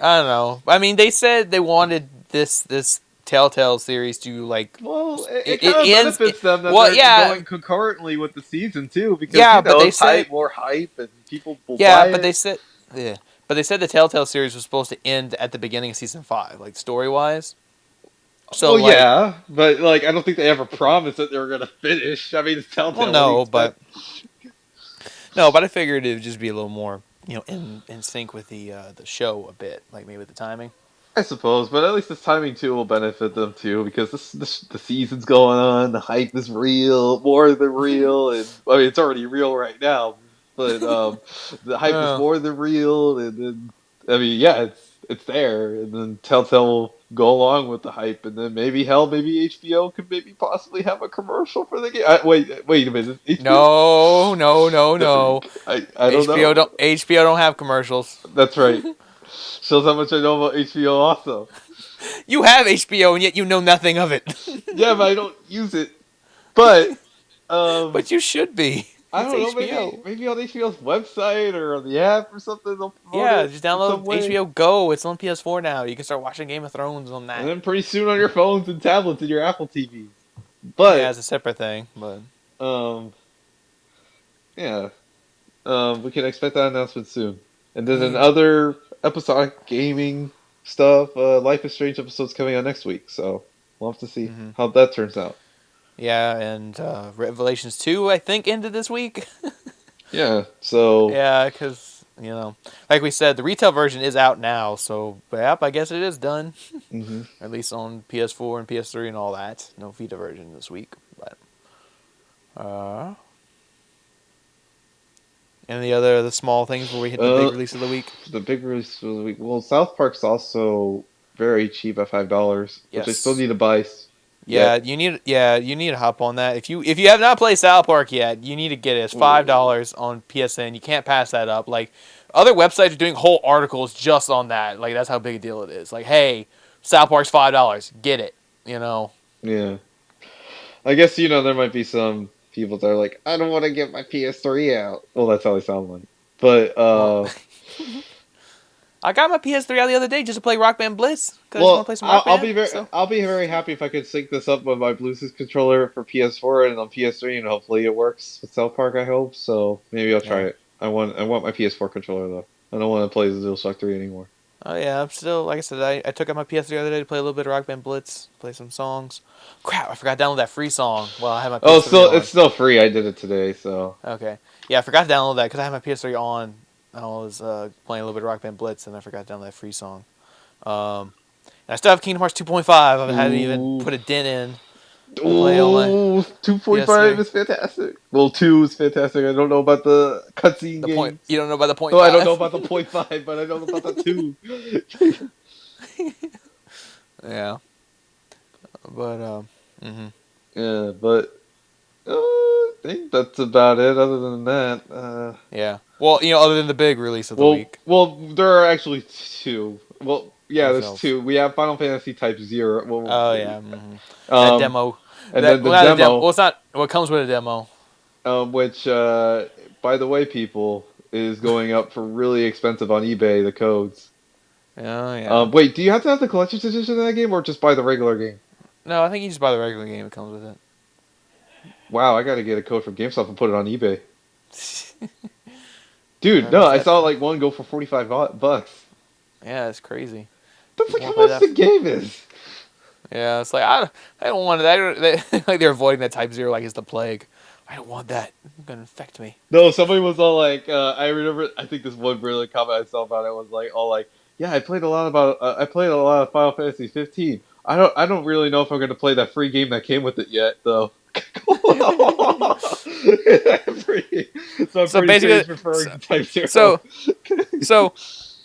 Speaker 1: I don't know. I mean, they said they wanted this Telltale series to like
Speaker 2: Well, it
Speaker 1: it
Speaker 2: kind of
Speaker 1: ends.
Speaker 2: benefits them that
Speaker 1: Well,
Speaker 2: they're
Speaker 1: yeah,
Speaker 2: going concurrently with the season too, because
Speaker 1: yeah,
Speaker 2: you
Speaker 1: but
Speaker 2: know
Speaker 1: they
Speaker 2: it's
Speaker 1: said
Speaker 2: more hype and people will
Speaker 1: yeah,
Speaker 2: buy
Speaker 1: but they
Speaker 2: it.
Speaker 1: said yeah, but they said the Telltale series was supposed to end at the beginning of season 5, like story wise. So
Speaker 2: Well,
Speaker 1: like,
Speaker 2: yeah, but like I don't think they ever promised that they were gonna finish. I mean, it's
Speaker 1: well,
Speaker 2: Telltale. What do you
Speaker 1: no,
Speaker 2: expect?
Speaker 1: but I figured it would just be a little more, in sync with the show a bit, like maybe with the timing.
Speaker 2: I suppose, but at least this timing too will benefit them too, because the season's going on, the hype is real, more than real, and I mean it's already real right now, but the hype is
Speaker 1: Yeah.
Speaker 2: more than real, and then I mean yeah, it's there, and then Telltale will go along with the hype, and then maybe HBO could maybe possibly have a commercial for the game. Wait a minute, HBO?
Speaker 1: No, no, no, no.
Speaker 2: I don't know.
Speaker 1: HBO don't have commercials.
Speaker 2: That's right. Shows how much I know about HBO also.
Speaker 1: You have HBO and yet you know nothing of it.
Speaker 2: Yeah, but I don't use it. But
Speaker 1: But you should be.
Speaker 2: I
Speaker 1: It's
Speaker 2: don't know.
Speaker 1: HBO.
Speaker 2: Maybe on HBO's website or on the app or something they'll promote
Speaker 1: Yeah,
Speaker 2: it
Speaker 1: just
Speaker 2: in some
Speaker 1: download
Speaker 2: way.
Speaker 1: HBO Go. It's on PS4 now. You can start watching Game of Thrones on
Speaker 2: And
Speaker 1: that.
Speaker 2: then pretty soon on your phones and tablets and your Apple TVs.
Speaker 1: Yeah,
Speaker 2: But
Speaker 1: it's a separate thing, but
Speaker 2: um, yeah, we can expect that announcement soon. And then
Speaker 1: yeah.
Speaker 2: another episodic gaming stuff. Life is Strange episode's coming out next week, so we'll have to see
Speaker 1: Hmm.
Speaker 2: how that turns out.
Speaker 1: Yeah, and Revelations 2, I think, ended this week.
Speaker 2: Yeah. So
Speaker 1: Yeah, because, like we said, the retail version is out now, so, yep, I guess it is done.
Speaker 2: mhm.
Speaker 1: At least on PS4 and PS3 and all that. No Vita version this week, but... and the small things where we hit the big release of the week?
Speaker 2: The big release of the week. Well, South Park's also very cheap at $5, which I still
Speaker 1: Yes.
Speaker 2: need to buy.
Speaker 1: Yeah, you need to hop on that. If you have not played South Park yet, you need to get it. It's $5 on PSN. You can't pass that up. Like other websites are doing whole articles just on that. Like that's how big a deal it is. Like, hey, South Park's $5. Get it.
Speaker 2: Yeah. I guess there might be some people that are like, I don't want to get my PS3 out. Well, that's how they sound like. But
Speaker 1: Well, I got my PS3 out the other day just to play Rock Band Blitz because I just want to play some Rock Band.
Speaker 2: I'll be very happy if I could sync this up with my Bluetooth controller for PS4 and on PS3, and hopefully it works with South Park. I hope so. Maybe I'll try
Speaker 1: Yeah.
Speaker 2: it. I want my PS4 controller though. I don't want to play the DualShock 3 anymore.
Speaker 1: Oh yeah, I'm still like I said. I took out my PS3 the other day to play a little bit of Rock Band Blitz, play some songs. Crap, I forgot to download that free song while I had my
Speaker 2: Oh,
Speaker 1: PS3 on.
Speaker 2: it's still free. I did it today, so.
Speaker 1: Okay. Yeah, I forgot to download that because I had my PS3 on. I was playing a little bit of Rock Band Blitz, and I forgot to download that free song. And I still have Kingdom Hearts 2.5. I haven't even
Speaker 2: Ooh.
Speaker 1: put a dent in to play on my
Speaker 2: 2.5
Speaker 1: PS3.
Speaker 2: is fantastic. Well, 2 is fantastic. I don't know about the cutscene
Speaker 1: The point,
Speaker 2: games.
Speaker 1: you don't know about the point
Speaker 2: No, I don't know
Speaker 1: 5.
Speaker 2: about the point 5, but I know about the 2.
Speaker 1: Yeah, but mhm.
Speaker 2: Yeah, but I think that's about it. Other than that,
Speaker 1: Yeah. Well, other than the big release of the week
Speaker 2: there are actually 2. Well, yeah, there's
Speaker 1: themselves.
Speaker 2: 2. We have Final Fantasy Type Zero.
Speaker 1: Oh yeah, mhm. That
Speaker 2: Um,
Speaker 1: demo.
Speaker 2: and then the
Speaker 1: Not a demo.
Speaker 2: demo,
Speaker 1: Well, it's not. What comes with a demo?
Speaker 2: which, by the way, people, is going up for really expensive on eBay. The codes.
Speaker 1: Oh yeah.
Speaker 2: Wait, do you have to have the collector's edition of that game, or just buy the regular game?
Speaker 1: No, I think you just buy the regular game. It comes with it.
Speaker 2: Wow, I got to get a code from GameStop and put it on eBay. Dude,
Speaker 1: Whatever
Speaker 2: no,
Speaker 1: is
Speaker 2: I
Speaker 1: that?
Speaker 2: saw like one go for $45.
Speaker 1: Yeah, it's crazy.
Speaker 2: That's like
Speaker 1: People
Speaker 2: how
Speaker 1: play
Speaker 2: much
Speaker 1: that.
Speaker 2: the game is.
Speaker 1: Yeah, it's like I don't want that. Like they're avoiding that Type Zero like it's the plague. I don't want that. It's gonna infect me.
Speaker 2: No, somebody was all like, I remember. I think this one brilliant comment I saw about it was like, all like, yeah, I played a lot of Final Fantasy 15. I don't really know if I'm gonna play that free game that came with it yet, though. Free. So I'm
Speaker 1: So
Speaker 2: pretty sure he's
Speaker 1: basically,
Speaker 2: referring to Type Zero.
Speaker 1: so so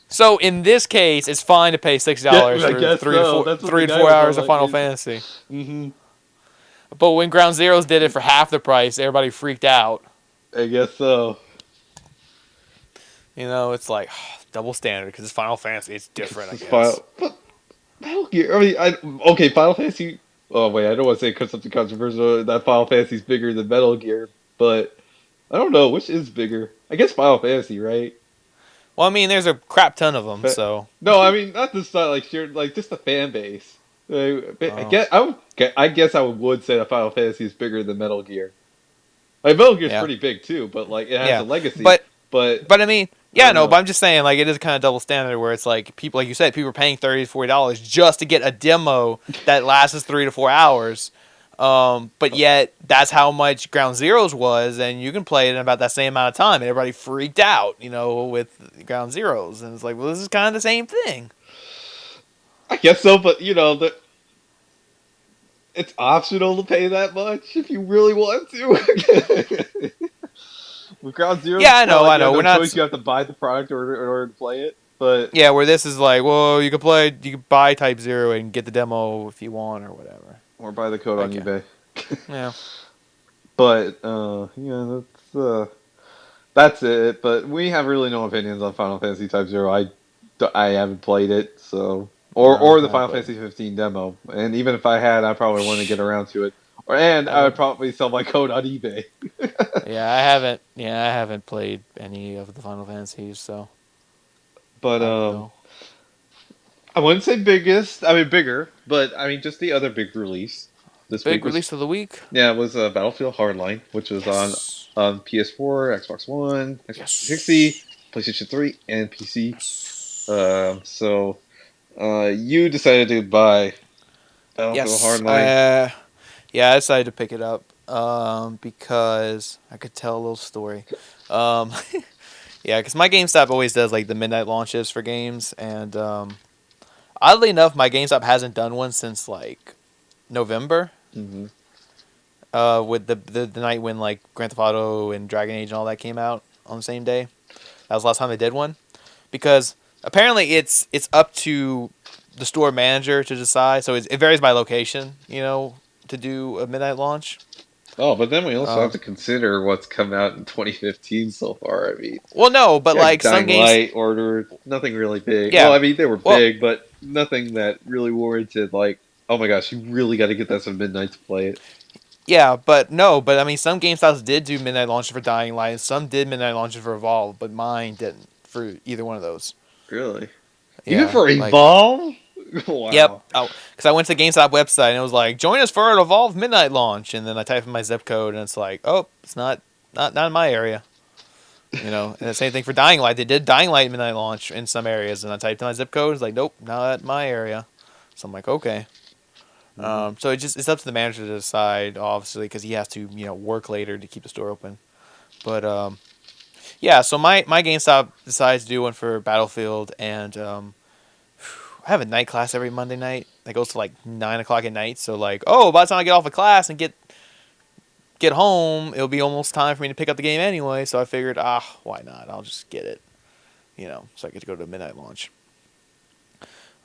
Speaker 1: so in this case, it's fine to pay $6
Speaker 2: Yeah, I
Speaker 1: for
Speaker 2: guess so. That's what the
Speaker 1: three to
Speaker 2: guy
Speaker 1: four
Speaker 2: was all
Speaker 1: hours of
Speaker 2: like.
Speaker 1: Final Fantasy.
Speaker 2: Mm-hmm.
Speaker 1: But when Ground Zeroes did it for half the price, everybody freaked out.
Speaker 2: I guess so.
Speaker 1: It's like double standard because it's Final Fantasy. It's different, I
Speaker 2: This is
Speaker 1: guess.
Speaker 2: Final. But Metal Gear. I mean, okay, Final Fantasy. Oh wait, I don't want to say because something controversial that Final Fantasy's bigger than Metal Gear, but I don't know which is bigger. I guess Final Fantasy, right?
Speaker 1: Well, I mean, there's a crap ton of them,
Speaker 2: But
Speaker 1: so.
Speaker 2: no, I mean not just like sheer like just the fan base. I
Speaker 1: Oh,
Speaker 2: guess I guess I would say that Final Fantasy is bigger than Metal Gear. Like Metal Gear's
Speaker 1: yeah,
Speaker 2: pretty big too, but like it has
Speaker 1: yeah,
Speaker 2: a legacy.
Speaker 1: but
Speaker 2: But
Speaker 1: but I mean,
Speaker 2: I
Speaker 1: yeah,
Speaker 2: don't
Speaker 1: no, but
Speaker 2: know.
Speaker 1: I'm just saying, like, it is kind of double standard where it's like people, like you said, people are paying $30 to $40 just to get a demo that lasts 3 to 4 hours. But yet that's how much Ground Zeroes was, and you can play it in about that same amount of time, and everybody freaked out, with Ground Zeroes, and it's like, well, this is kind of the same thing.
Speaker 2: I guess so, but it's optional to pay that much if you really want to. With Ground Zero,
Speaker 1: Yeah,
Speaker 2: it's kind of like
Speaker 1: I
Speaker 2: you have
Speaker 1: know.
Speaker 2: no
Speaker 1: We're not.
Speaker 2: choice. You have to buy the product in order to play it. But
Speaker 1: Yeah, where this is like, well, you can buy Type Zero and get the demo if you want or whatever.
Speaker 2: or buy the code on
Speaker 1: Okay.
Speaker 2: eBay.
Speaker 1: Yeah.
Speaker 2: But yeah, that's it. But we have really no opinions on Final Fantasy Type Zero. I haven't played it, so
Speaker 1: No,
Speaker 2: or the
Speaker 1: I haven't
Speaker 2: Final
Speaker 1: played it.
Speaker 2: Fantasy 15 demo. And even if I had, I probably wouldn't get around to it. I would
Speaker 1: Haven't.
Speaker 2: probably sell my code on eBay.
Speaker 1: Yeah, I haven't. Yeah, I haven't played any of the Final Fantasies, so
Speaker 2: But
Speaker 1: I don't know.
Speaker 2: I wouldn't say biggest. I mean bigger, but I mean just the other big release this week
Speaker 1: Big
Speaker 2: was
Speaker 1: release of the week.
Speaker 2: it was Battlefield Hardline, which was
Speaker 1: Yes.
Speaker 2: on PS4, Xbox One, Xbox 360,
Speaker 1: Yes.
Speaker 2: PlayStation 3, and PC.
Speaker 1: Yes.
Speaker 2: So you decided to buy Battlefield
Speaker 1: Yes.
Speaker 2: Hardline.
Speaker 1: Yeah, I decided to pick it up because I could tell a little story. Um, yeah, because my GameStop always does like the midnight launches for games, and oddly enough, my GameStop hasn't done one since like November.
Speaker 2: Hmm.
Speaker 1: With the night when like Grand Theft Auto and Dragon Age and all that came out on the same day. That was the last time they did one, because apparently it's up to the store manager to decide. So it varies by location, to do a midnight launch.
Speaker 2: Oh, but then we also have
Speaker 1: Um,
Speaker 2: to consider what's come out in 2015 so far. I mean,
Speaker 1: well, no, but
Speaker 2: yeah,
Speaker 1: like some
Speaker 2: Dying
Speaker 1: games,
Speaker 2: Light, Order, nothing really big. Well,
Speaker 1: yeah.
Speaker 2: I mean, they were
Speaker 1: Well,
Speaker 2: big, but nothing that really warranted, like, oh my gosh, you really got to get that some midnight to play it.
Speaker 1: yeah, but no, but I mean, some GameStops did do midnight launches for Dying Light, and some did midnight launches for Evolve, but mine didn't for either one of those.
Speaker 2: Really? Even
Speaker 1: Yeah,
Speaker 2: for
Speaker 1: like.
Speaker 2: Evolve?
Speaker 1: Yep.
Speaker 2: Wow.
Speaker 1: Oh, because I went to the GameStop website and it was like, join us for an Evolve midnight launch, and then I type in my zip code and it's like, oh, it's not in my area. And the same thing for Dying Light. They did Dying Light midnight launch in some areas, and I typed in my zip code. It's like, nope, not my area. So I'm like, okay.
Speaker 2: Hmm.
Speaker 1: So it's up to the manager to decide, obviously, because he has to work later to keep the store open. But yeah, so my GameStop decides to do one for Battlefield, and I have a night class every Monday night that goes to like 9 o'clock at night. So like, oh, by the time I get off of class and get home, it'll be almost time for me to pick up the game anyway. So I figured, why not? I'll just get it. So I get to go to a midnight launch.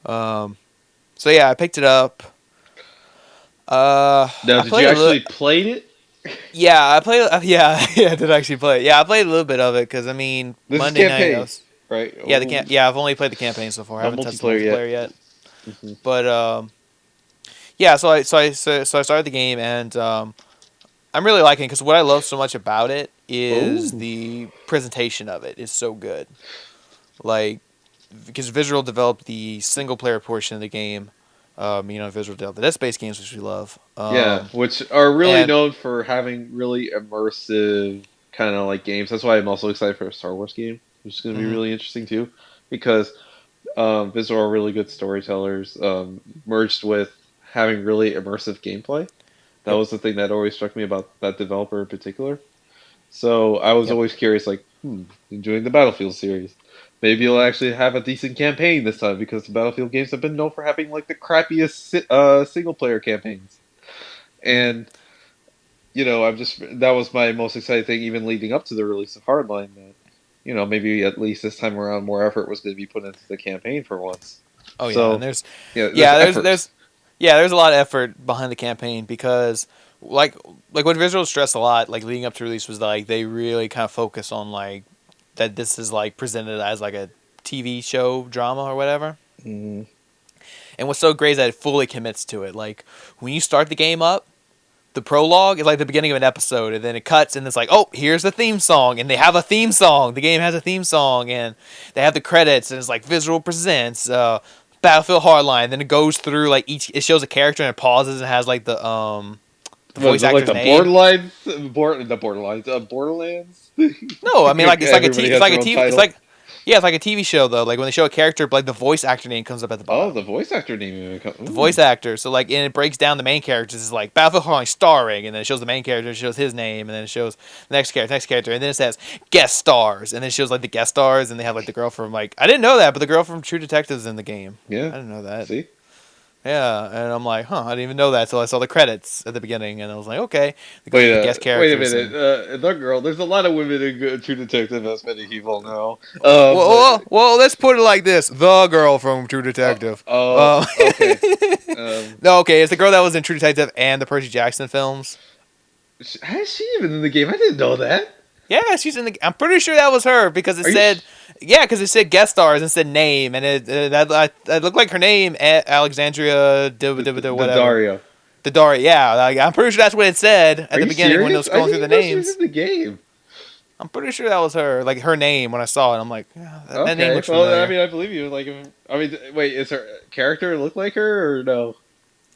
Speaker 1: So yeah, I picked it up.
Speaker 2: Now, did you actually play it?
Speaker 1: Yeah, I played. Yeah, I did actually play it. Yeah, I played a little bit of it because this Monday night.
Speaker 2: Right?
Speaker 1: Yeah, I've only played the campaign so far. I haven't touched the multiplayer yet.
Speaker 2: Mm-hmm.
Speaker 1: But yeah, so I started the game and I'm really liking it because what I love so much about it is the presentation of it is so good. Like, because Visual developed the single player portion of the game. Visual developed the Dead-based games, which we love.
Speaker 2: Which are really known for having really immersive kind of like games. That's why I'm also excited for a Star Wars game, which is going to be really interesting too, because Visual are really good storytellers, merged with having really immersive gameplay. That was the thing that always struck me about that developer in particular. So I was always curious, like, enjoying the Battlefield series. Maybe you'll actually have a decent campaign this time, because the Battlefield games have been known for having like the crappiest single-player campaigns. And that was my most exciting thing, even leading up to the release of Hardline. That maybe at least this time around, more effort was going to be put into the campaign for once.
Speaker 1: Oh yeah,
Speaker 2: so,
Speaker 1: and there's a lot of effort behind the campaign because like what Visual stressed a lot, like leading up to release, was like they really kind of focus on like that this is like presented as like a TV show drama or whatever.
Speaker 2: Mm-hmm.
Speaker 1: And what's so great is that it fully commits to it. Like when you start the game up, the prologue is like the beginning of an episode, and then it cuts, and it's like, oh, here's the theme song, and they have a theme song. The game has a theme song, and they have the credits, and it's like Visual presents Battlefield Hardline. Then it goes through like it shows a character and it pauses and has like the voice actor's
Speaker 2: like
Speaker 1: name.
Speaker 2: Borderlands.
Speaker 1: No, I mean like it's like a TV show though. Like when they show a character, like the voice actor name comes up at the bottom.
Speaker 2: Oh, the voice actor name.
Speaker 1: The voice actor. So like, and it breaks down the main characters. It's like Battlefield Hardline starring, and then it shows the main character, it shows his name, and then it shows the next character, and then it says guest stars, and then it shows like the guest stars, and they have like the girl from like, I didn't know that, but the girl from True Detective is in the game.
Speaker 2: Yeah,
Speaker 1: I didn't know that.
Speaker 2: See.
Speaker 1: Yeah, and I'm like, I didn't even know that until I saw the credits at the beginning, and I was like, okay.
Speaker 2: Wait a minute. That girl, there's a lot of women in True Detective, as many people know.
Speaker 1: Well, let's put it like this. The girl from True Detective.
Speaker 2: Okay.
Speaker 1: No, okay, it's the girl that was in True Detective and the Percy Jackson films.
Speaker 2: Is she even in the game? I didn't know that.
Speaker 1: Yeah, she's in the. I'm pretty sure that was her because it said. Yeah, because it said guest stars and said name, and that looked like her name, Alexandria whatever. Daddario. Yeah, like, I'm pretty sure that's what it said at the beginning when it was scrolling through the names.
Speaker 2: She was in the game.
Speaker 1: I'm pretty sure that was her, like her name when I saw it. I'm like, that name looks familiar.
Speaker 2: I mean, I believe you. Like, wait, is her character look like her or no?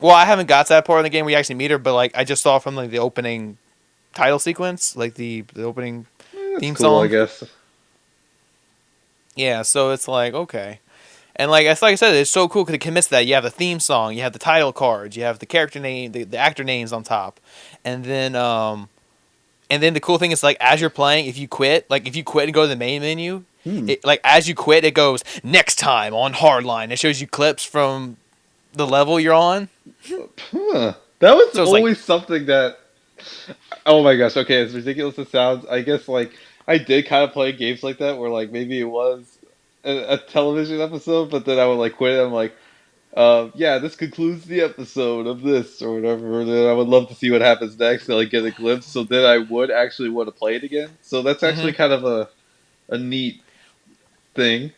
Speaker 1: Well, I haven't got to that part of the game where you actually meet her, but like I just saw from like the opening title sequence, like the opening theme song.
Speaker 2: I guess.
Speaker 1: Yeah, so it's like, okay. And like I said, it's so cool because it commits to that. You have the theme song, you have the title cards, you have the character name, the actor names on top. And then the cool thing is like as you're playing, if you quit and go to the main menu, as you quit, it goes next time on Hardline. It shows you clips from the level you're on.
Speaker 2: That was always something that, oh my gosh, okay, as ridiculous as it sounds, I guess like I did kind of play games like that where like maybe it was a television episode, but then I would like quit it. I'm like, this concludes the episode of this or whatever. And then I would love to see what happens next and like get a glimpse. So then I would actually want to play it again. So that's actually kind of a neat thing.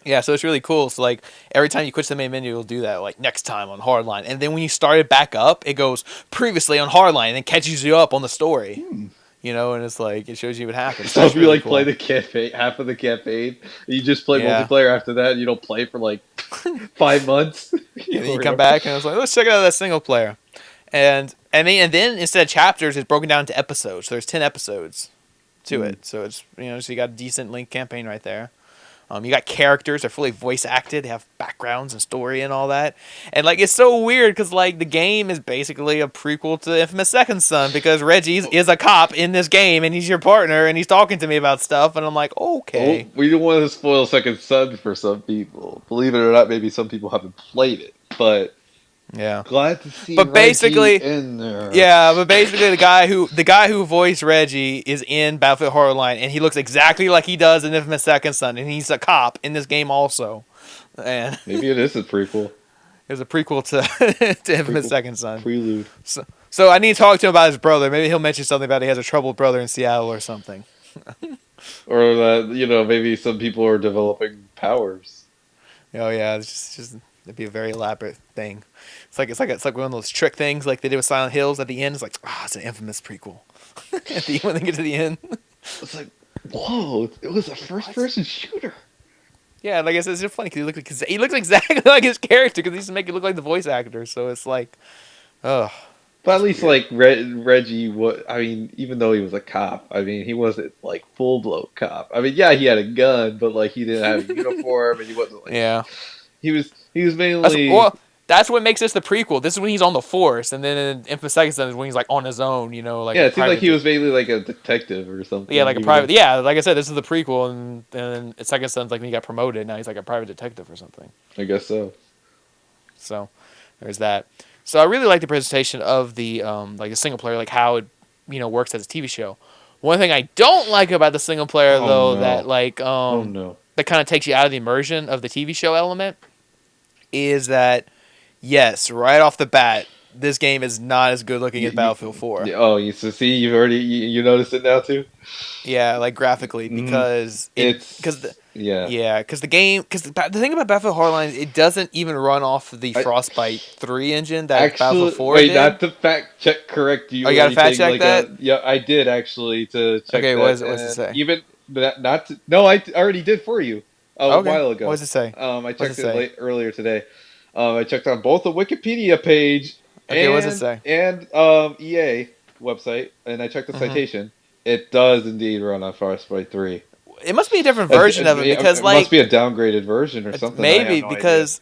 Speaker 1: Yeah, so it's really cool. So like every time you quit the main menu, it'll do that. Like next time on Hardline, and then when you start it back up, it goes previously on Hardline, and then catches you up on the story. And it's like it shows you what happens.
Speaker 2: So if you really play the campaign, half of the campaign, you just play multiplayer after that, and you don't play for like 5 months.
Speaker 1: And then you come back and it's like, let's check out that single player, and then instead of chapters, it's broken down into episodes. So there's 10 episodes to it. So it's so you got a decent length campaign right there. You got characters; they're fully voice acted. They have backgrounds and story and all that. And like, it's so weird because like the game is basically a prequel to Infamous Second Son because Reggie is a cop in this game and he's your partner and he's talking to me about stuff and I'm like, okay.
Speaker 2: Well, we don't want to spoil Second Son for some people. Believe it or not, maybe some people haven't played it, but
Speaker 1: Yeah.
Speaker 2: glad to see
Speaker 1: But
Speaker 2: Reggie
Speaker 1: basically,
Speaker 2: in there.
Speaker 1: yeah, but basically the guy who voiced Reggie is in Battlefield Hardline, and he looks exactly like he does in Infamous Second Son, and he's a cop in this game also. And
Speaker 2: Maybe it is a prequel.
Speaker 1: it's a prequel to to Infamous Second Son.
Speaker 2: Prelude.
Speaker 1: So I need to talk to him about his brother. Maybe he'll mention something about he has a troubled brother in Seattle or something.
Speaker 2: Or that, maybe some people are developing powers.
Speaker 1: Oh yeah, it's just it'd be a very elaborate thing. It's like one of those trick things like they did with Silent Hills at the end. It's like, it's an infamous prequel. When they get to the end.
Speaker 2: It's like, whoa, it was a first-person shooter.
Speaker 1: Yeah, like I said, it's just funny because he looks exactly like his character because he used to make it look like the voice actor. So it's like, ugh.
Speaker 2: But at least, like, Reggie, even though he was a cop, he wasn't, like, full-blown cop. Yeah, he had a gun, but, like, he didn't have a uniform, and he wasn't, like...
Speaker 1: Yeah.
Speaker 2: He was mainly...
Speaker 1: That's what makes this the prequel. This is when he's on the force, and then in Infamous Second Son is when he's, like, on his own, like...
Speaker 2: Yeah, it seemed like he was mainly, like, a detective or something.
Speaker 1: Yeah, like a private... Yeah, like I said, this is the prequel, and then Second Son's, like, when he got promoted, now he's, like, a private detective or something.
Speaker 2: I guess so.
Speaker 1: So, there's that. So I really like the presentation of the the single player, like how it works as a TV show. One thing I don't like about the single player that that kind of takes you out of the immersion of the TV show element is that yes, right off the bat, this game is not as good looking as Battlefield 4.
Speaker 2: You've already you noticed it now too.
Speaker 1: Yeah, like graphically because the thing about Battlefield Hardline, it doesn't even run off the Frostbite 3 engine that Battlefield 4 did.
Speaker 2: Not to fact check correct you.
Speaker 1: Oh, you got to fact check that?
Speaker 2: Yeah, I did actually to check.
Speaker 1: Okay, what does it say?
Speaker 2: I already did for you a while ago.
Speaker 1: What does it say?
Speaker 2: I checked it earlier today. I checked on both the Wikipedia page.
Speaker 1: Okay, what does it say?
Speaker 2: And EA website, and I checked the citation. It does indeed run on Frostbite 3.
Speaker 1: It must be a different version of it because,
Speaker 2: it must be a downgraded version or something.
Speaker 1: Maybe because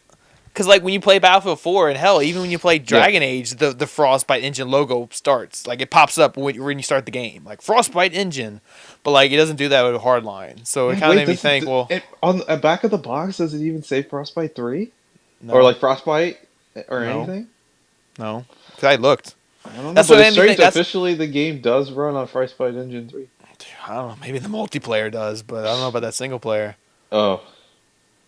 Speaker 1: like when you play Battlefield 4 and hell, even when you play Dragon Age, the Frostbite engine logo starts like it pops up when you start the game, like Frostbite engine, but like it doesn't do that with Hardline. So it kind of made me think,
Speaker 2: on the back of the box, does it even say Frostbite 3
Speaker 1: no.
Speaker 2: or like Frostbite or anything?
Speaker 1: No, because I looked.
Speaker 2: I don't know. That's what officially the game does run on Frostbite Engine 3.
Speaker 1: I don't know. Maybe the multiplayer does, but I don't know about that single player.
Speaker 2: Oh,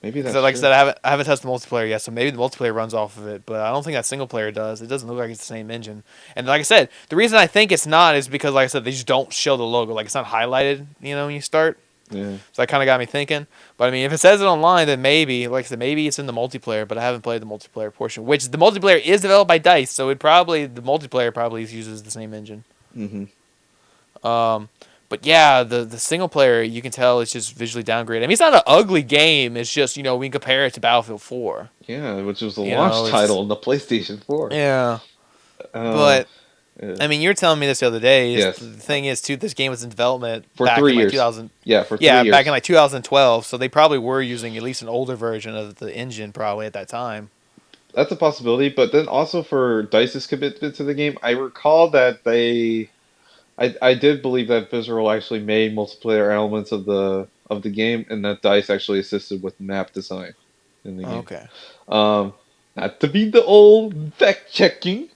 Speaker 2: maybe that's
Speaker 1: like I said, I haven't touched the multiplayer yet, so maybe the multiplayer runs off of it, but I don't think that single player does. It doesn't look like it's the same engine. And like I said, the reason I think it's not is because, like I said, they just don't show the logo. Like it's not highlighted, when you start.
Speaker 2: Yeah.
Speaker 1: So that kind of got me thinking. But if it says it online, then maybe, like I said, maybe it's in the multiplayer. But I haven't played the multiplayer portion, which the multiplayer is developed by DICE, so the multiplayer probably uses the same engine.
Speaker 2: Mm-hmm.
Speaker 1: But yeah, the single player, you can tell it's just visually downgraded. It's not an ugly game. It's just we can compare it to Battlefield 4.
Speaker 2: Yeah, which was the launch title in the PlayStation 4.
Speaker 1: Yeah, but. Yeah. You're telling me this the other day. Yes. The thing is, too, this game was in development
Speaker 2: for
Speaker 1: back
Speaker 2: 3
Speaker 1: in
Speaker 2: years.
Speaker 1: 2000.
Speaker 2: Yeah, for 3 years.
Speaker 1: Back in 2012. So they probably were using at least an older version of the engine, probably at that time.
Speaker 2: That's a possibility, but then also for DICE's commitment to the game, I recall that I did believe that Visceral actually made multiplayer elements of the game, and that DICE actually assisted with map design in the game.
Speaker 1: Okay.
Speaker 2: Not to be the old fact checking.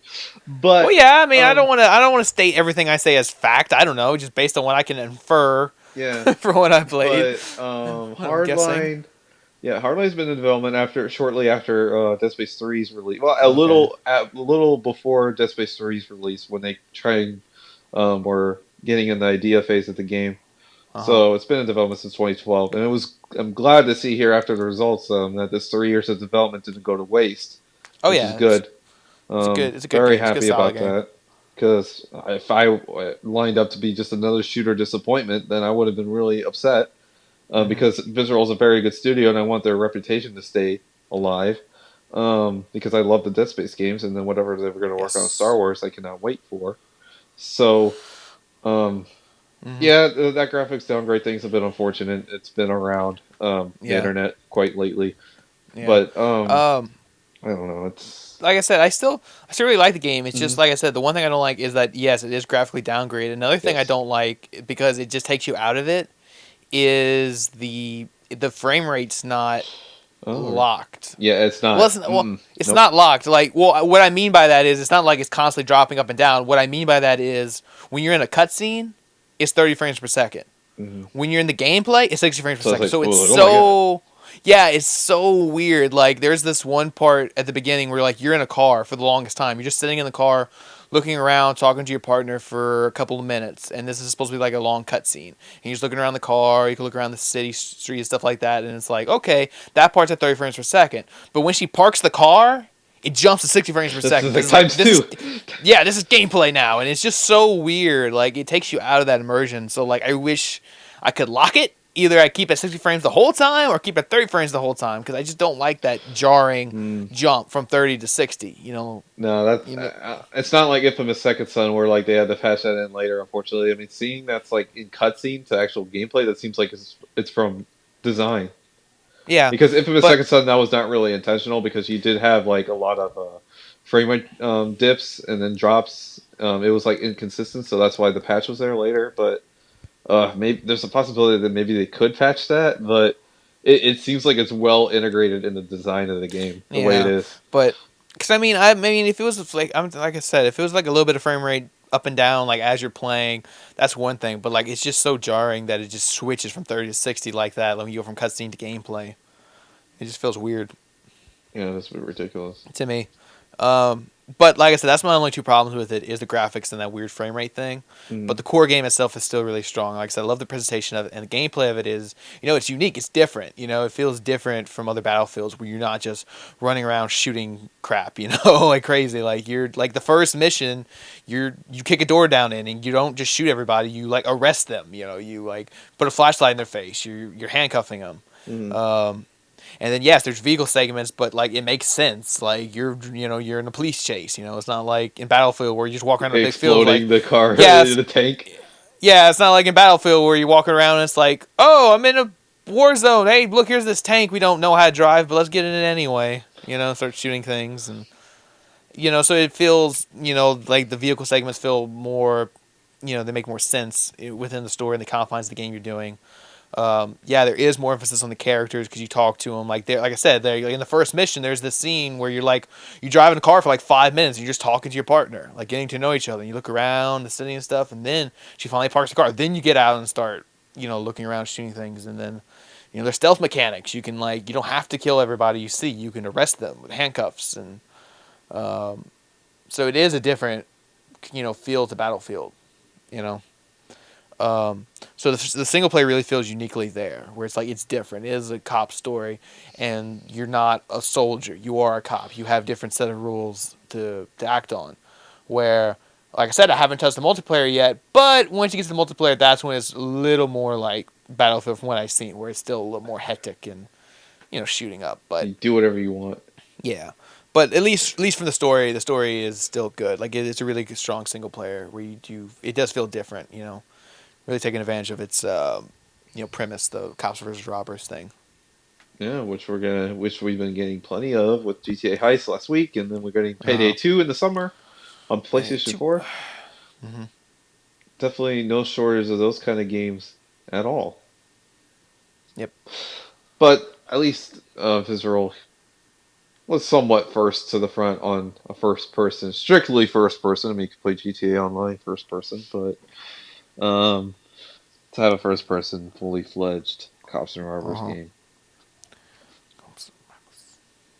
Speaker 2: But
Speaker 1: I don't want to state everything I say as fact. I don't know, just based on what I can infer.
Speaker 2: Yeah.
Speaker 1: from what I played.
Speaker 2: But Hardline, Hardline's been in development shortly after Dead Space 3's release. Well, a little before Dead Space 3's release, when they were getting in the idea phase of the game. So it's been in development since 2012, and I'm glad to see here after the results that this 3 years of development didn't go to waste. Which is good.
Speaker 1: It's a good
Speaker 2: very
Speaker 1: game.
Speaker 2: Happy about that, because if I lined up to be just another shooter disappointment, then I would have been really upset, because Visceral is a very good studio and I want their reputation to stay alive, because I love the Dead Space games, and then whatever they were going to work on Star Wars, I cannot wait for. So, that graphics downgrade thing's a bit unfortunate. It's been around, the
Speaker 1: Yeah.
Speaker 2: internet quite lately.
Speaker 1: Yeah.
Speaker 2: But
Speaker 1: Um,
Speaker 2: I don't know. It's
Speaker 1: like I said, I still really like the game. It's just
Speaker 2: mhm.
Speaker 1: like I said, the one thing I don't like is that yes, it is graphically downgraded. Another thing I
Speaker 2: Yes.
Speaker 1: don't like because it just takes you out of it is the frame rate's not
Speaker 2: Oh,
Speaker 1: locked.
Speaker 2: yeah. It's
Speaker 1: Well,
Speaker 2: not.
Speaker 1: it's
Speaker 2: Nope.
Speaker 1: not locked. Like, well, what I mean by that is it's not like it's constantly dropping up and down. What I mean by that is when you're in a cutscene, it's 30 frames per second.
Speaker 2: Hmm.
Speaker 1: When you're in the gameplay, it's 60 frames per
Speaker 2: So it's
Speaker 1: second.
Speaker 2: like,
Speaker 1: So it's
Speaker 2: oh my god.
Speaker 1: so yeah, it's so weird. Like there's this one part at the beginning where like you're in a car for the longest time. You're just sitting in the car, looking around, talking to your partner for a couple of minutes, and this is supposed to be like a long cutscene. And you're just looking around the car. You can look around the city, street, stuff like that, and it's like okay, that part's at 30 frames per second. But when she parks the car, it jumps to 60 frames per
Speaker 2: This
Speaker 1: second
Speaker 2: is like
Speaker 1: because like
Speaker 2: times
Speaker 1: this is
Speaker 2: two.
Speaker 1: yeah, this is gameplay now, and it's just so weird. Like it takes you out of that immersion. So like I wish I could lock it. Either I keep at 60 frames the whole time or keep at 30 frames the whole time because I just don't like that jarring
Speaker 2: Mm.
Speaker 1: jump from 30 to 60. You know,
Speaker 2: No, that's
Speaker 1: you know.
Speaker 2: it's not like Infamous Second Son where like they had to patch that in later. Unfortunately, I mean, seeing that's like in cutscene to actual gameplay, that seems like it's from design.
Speaker 1: Yeah,
Speaker 2: Because Infamous
Speaker 1: but
Speaker 2: Second Son, that was not really intentional because you did have like a lot of frame rate dips and then drops. It was like inconsistent, so that's why the patch was there later. But maybe there's a possibility that maybe they could patch that, but it seems like it's well integrated in the design of the game the way it
Speaker 1: yeah,
Speaker 2: is.
Speaker 1: but because I mean, if it was like like I said, if it was like a little bit of frame rate up and down like as you're playing, that's one thing. But like it's just so jarring that it just switches from 30 to 60 like that. Like when you go from cutscene to gameplay, it just feels weird
Speaker 2: Yeah, that's a bit ridiculous.
Speaker 1: to me. But like I said, that's my only two problems with it is the graphics and that weird frame rate thing. But
Speaker 2: Mm.
Speaker 1: the core game itself is still really strong. Like I said, I love the presentation of it, and the gameplay of it is, it's unique, it's different. It feels different from other Battlefields where you're not just running around shooting crap, like crazy. Like you're like the first mission, you kick a door down in, and you don't just shoot everybody. You like arrest them. You like put a flashlight in their face. You're handcuffing them.
Speaker 2: Mm.
Speaker 1: Um, and then yes, there's vehicle segments, but like it makes sense. Like you're in a police chase. It's not like in Battlefield where you just walk around a big field. Like
Speaker 2: Exploding the car
Speaker 1: yes,
Speaker 2: in the tank.
Speaker 1: yeah, it's not like in Battlefield where you're walking around and it's like, oh, I'm in a war zone. Hey, look, here's this tank. We don't know how to drive, but let's get in it anyway. Start shooting things and so it feels like the vehicle segments feel more, they make more sense within the story and the confines of the game you're doing. Yeah, there is more emphasis on the characters because you talk to them. Like I said, like in the first mission, there's this scene where you drive in a car for like 5 minutes and you're just talking to your partner, like getting to know each other. And you look around the city and stuff, and then she finally parks the car. Then you get out and start, looking around, shooting things, and then, there's stealth mechanics. You can you don't have to kill everybody you see. You can arrest them with handcuffs, and so it is a different, feel to Battlefield, you know. So the single player really feels uniquely there, where it's like it's different. It is a cop story, and you're not a soldier. You are a cop. You have different set of rules to act on. Where, like I said, I haven't touched the multiplayer yet, but once you get to the multiplayer, that's when it's a little more like Battlefield from what I've seen, where it's still a little more hectic and shooting up. But
Speaker 2: You do whatever you want.
Speaker 1: yeah, but at least from the story is still good. Like it's a really good, strong single player where it does feel different. Really taking advantage of its premise, the cops versus robbers thing.
Speaker 2: Yeah, which we've been getting plenty of with GTA Heist last week, and then we're getting Payday
Speaker 1: Uh,
Speaker 2: 2 in the summer on PlayStation 4.
Speaker 1: Mm-hmm.
Speaker 2: Definitely no shortage of those kind of games at all.
Speaker 1: Yep.
Speaker 2: But at least Visceral was somewhat first to the front on a first person, strictly first person. I mean, you could play GTA Online first person, but to have a first person, fully fledged Cops and Robbers
Speaker 1: Uh-huh.
Speaker 2: game.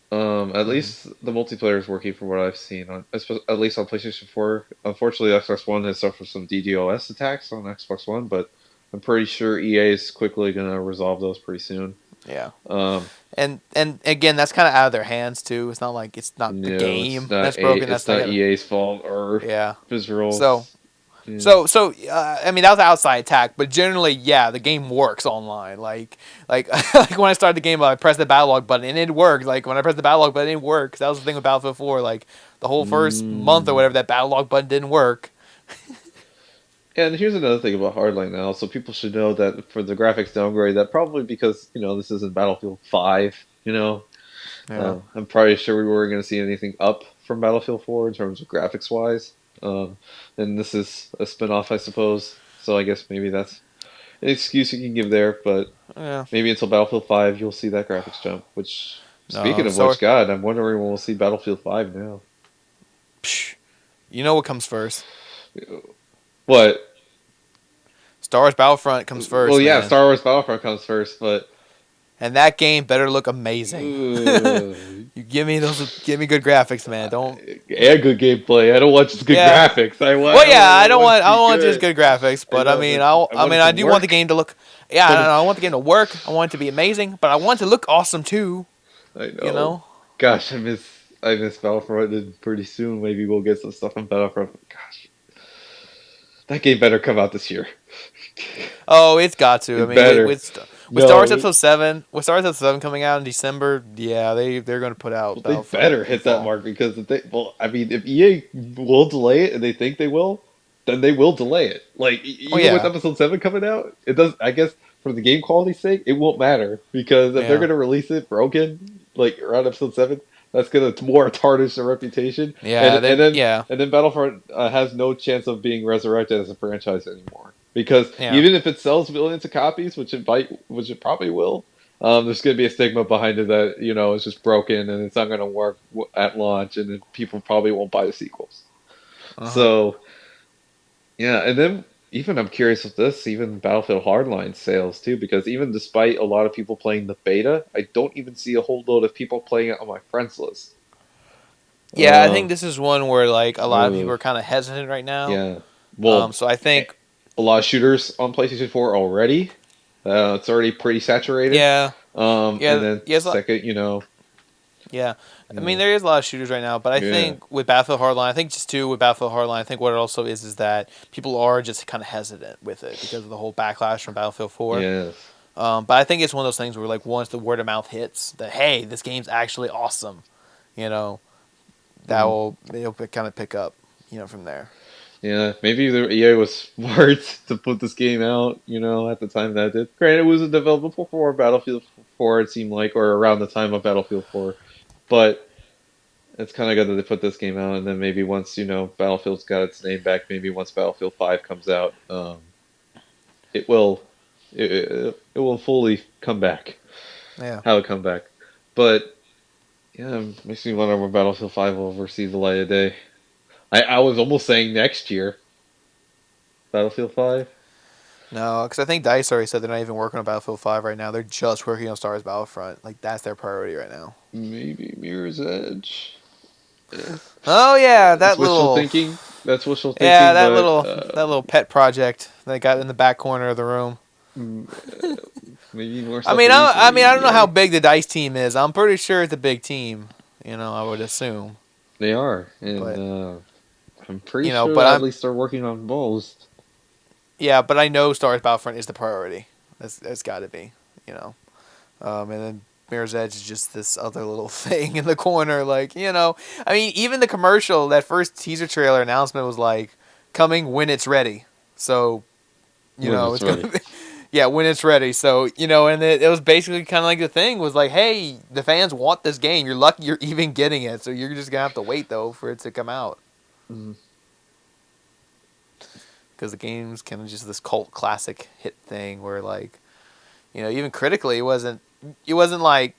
Speaker 2: At
Speaker 1: Mm-hmm.
Speaker 2: least the multiplayer is working from what I've seen. At least on PlayStation 4. Unfortunately, Xbox One has suffered some DDoS attacks on Xbox One, but I'm pretty sure EA is quickly going to resolve those pretty soon.
Speaker 1: Yeah.
Speaker 2: Um,
Speaker 1: And again, that's kind of out of their hands too. It's not like it's not the
Speaker 2: no,
Speaker 1: game that's broken. That's
Speaker 2: it's
Speaker 1: not
Speaker 2: not
Speaker 1: gonna.
Speaker 2: EA's fault or
Speaker 1: Yeah. So
Speaker 2: Visceral's. Yeah.
Speaker 1: I mean that was an outside attack, but generally, yeah, the game works online. Like when I started the game, I pressed the battle log button and it worked. Like when I pressed the battle log button, it worked. That was the thing with Battlefield 4. Like the whole first month or
Speaker 2: Mm.
Speaker 1: whatever, that battle log button didn't work.
Speaker 2: And here's another thing about Hardline now. So people should know that for the graphics downgrade, that probably because this isn't Battlefield 5.
Speaker 1: Yeah.
Speaker 2: I'm probably sure we weren't going to see anything up from Battlefield 4 in terms of graphics wise. And this is a spin-off, I suppose. So I guess maybe that's an excuse you can give there. But
Speaker 1: Yeah.
Speaker 2: maybe until Battlefield 5, you'll see that graphics jump. Which,
Speaker 1: No.
Speaker 2: speaking of which, God, I'm wondering when we'll see Battlefield 5 now.
Speaker 1: Psh, you know what comes first?
Speaker 2: What?
Speaker 1: Star Wars Battlefront comes
Speaker 2: Well,
Speaker 1: first,
Speaker 2: yeah,
Speaker 1: man.
Speaker 2: Star Wars Battlefront comes first, but
Speaker 1: And that game better look amazing.
Speaker 2: uh,
Speaker 1: You give me good graphics, man. Don't.
Speaker 2: and good gameplay. I don't want just good
Speaker 1: Yeah.
Speaker 2: graphics. I want.
Speaker 1: Well, yeah, I don't
Speaker 2: want it
Speaker 1: want.
Speaker 2: to
Speaker 1: I
Speaker 2: be
Speaker 1: don't want just
Speaker 2: good.
Speaker 1: good graphics, but I
Speaker 2: know,
Speaker 1: mean,
Speaker 2: but want it
Speaker 1: I
Speaker 2: to
Speaker 1: do want the
Speaker 2: work.
Speaker 1: game to look. Yeah,
Speaker 2: But
Speaker 1: I want the game to work. I want it to be amazing, but I want it to look awesome too.
Speaker 2: I know.
Speaker 1: You know.
Speaker 2: Gosh, I miss Battlefront, and pretty soon maybe we'll get some stuff on Battlefront. Gosh, that game better come out this year.
Speaker 1: Oh, it's got to. I
Speaker 2: It
Speaker 1: mean,
Speaker 2: better.
Speaker 1: with Star Wars
Speaker 2: No,
Speaker 1: Episode 7, coming out in December, yeah, they're going to put out
Speaker 2: well, they
Speaker 1: Battlefront
Speaker 2: better
Speaker 1: in
Speaker 2: hit that
Speaker 1: fall.
Speaker 2: mark because I mean, if EA will delay it and they think they will, then they will delay it. Like
Speaker 1: Oh
Speaker 2: even with
Speaker 1: yeah,
Speaker 2: Episode 7 coming out, it does. I guess for the game quality's sake, it won't matter because if they're
Speaker 1: yeah,
Speaker 2: gonna release it broken, like around Episode 7, that's gonna more tarnish their reputation. And
Speaker 1: yeah.
Speaker 2: and
Speaker 1: Then
Speaker 2: then
Speaker 1: yeah,
Speaker 2: and then Battlefront has no chance of being resurrected as a franchise anymore because
Speaker 1: yeah.
Speaker 2: even if it sells millions of copies, which it probably will. There's going to be a stigma behind it that it's just broken and it's not going to work at launch, and then people probably won't buy the sequels.
Speaker 1: Uh huh.
Speaker 2: So yeah, and then even I'm curious with this, even Battlefield Hardline sales too, because even despite a lot of people playing the beta, I don't even see a whole load of people playing it on my friends list.
Speaker 1: Yeah, I
Speaker 2: Uh,
Speaker 1: think this is one where like a lot of people
Speaker 2: uh,
Speaker 1: are kind of hesitant right now.
Speaker 2: yeah. Well,
Speaker 1: So I think
Speaker 2: a lot of shooters on PlayStation 4 already. It's already pretty saturated.
Speaker 1: yeah,
Speaker 2: And
Speaker 1: yeah,
Speaker 2: then
Speaker 1: yeah.
Speaker 2: second,
Speaker 1: Yeah, I mean
Speaker 2: yeah,
Speaker 1: there is a lot of shooters right now, but I
Speaker 2: yeah,
Speaker 1: think with Battlefield Hardline, I think just too with Battlefield Hardline, I think what it also is that people are just kind of hesitant with it because of the whole backlash from Battlefield 4.
Speaker 2: yes.
Speaker 1: But I think it's one of those things where like once the word of mouth hits that hey, this game's actually awesome, you know,
Speaker 2: Mhm.
Speaker 1: it'll kind of pick up, from there.
Speaker 2: Yeah, maybe the EA was smart to put this game out, at the time that it did. Granted, it was a development for Battlefield 4, it seemed like, or around the time of Battlefield 4. But it's kind of good that they put this game out, and then maybe once, Battlefield's got its name back, maybe once Battlefield 5 comes out, it will it will fully come back.
Speaker 1: Yeah.
Speaker 2: Have it come back. But, yeah, it makes me wonder when Battlefield 5 will ever see the light of day. I was almost saying next year, Battlefield 5.
Speaker 1: No, because I think Dice already said they're not even working on Battlefield 5 right now. They're just working on Star Wars Battlefront. Like that's their priority right now.
Speaker 2: Maybe Mirror's Edge.
Speaker 1: Oh yeah,
Speaker 2: It's wishful thinking. That's wishful
Speaker 1: yeah,
Speaker 2: thinking, but
Speaker 1: that little pet project they got in the back corner of the room.
Speaker 2: mm, uh, maybe more
Speaker 1: I
Speaker 2: stuff
Speaker 1: mean,
Speaker 2: for
Speaker 1: I don't know how
Speaker 2: EA.
Speaker 1: big the Dice team is. I'm pretty sure it's a big team. I would assume.
Speaker 2: They are, and
Speaker 1: But
Speaker 2: I'm pretty
Speaker 1: but
Speaker 2: sure at
Speaker 1: I'm
Speaker 2: least they're working on most.
Speaker 1: yeah, but I know Star Wars Battlefront is the priority. That's got to be. And then Mirror's Edge is just this other little thing in the corner. Like, I mean, even the commercial, that first teaser trailer announcement was like, coming when it's ready. So,
Speaker 2: When it's
Speaker 1: it's
Speaker 2: ready.
Speaker 1: going to be, yeah, when it's ready. So, and it was basically kind of like the thing was like, hey, the fans want this game. You're lucky you're even getting it. So you're just going to have to wait, though, for it to come out.
Speaker 2: Mm.
Speaker 1: Because the game's kind of just this cult classic hit thing where, like, even critically, it wasn't like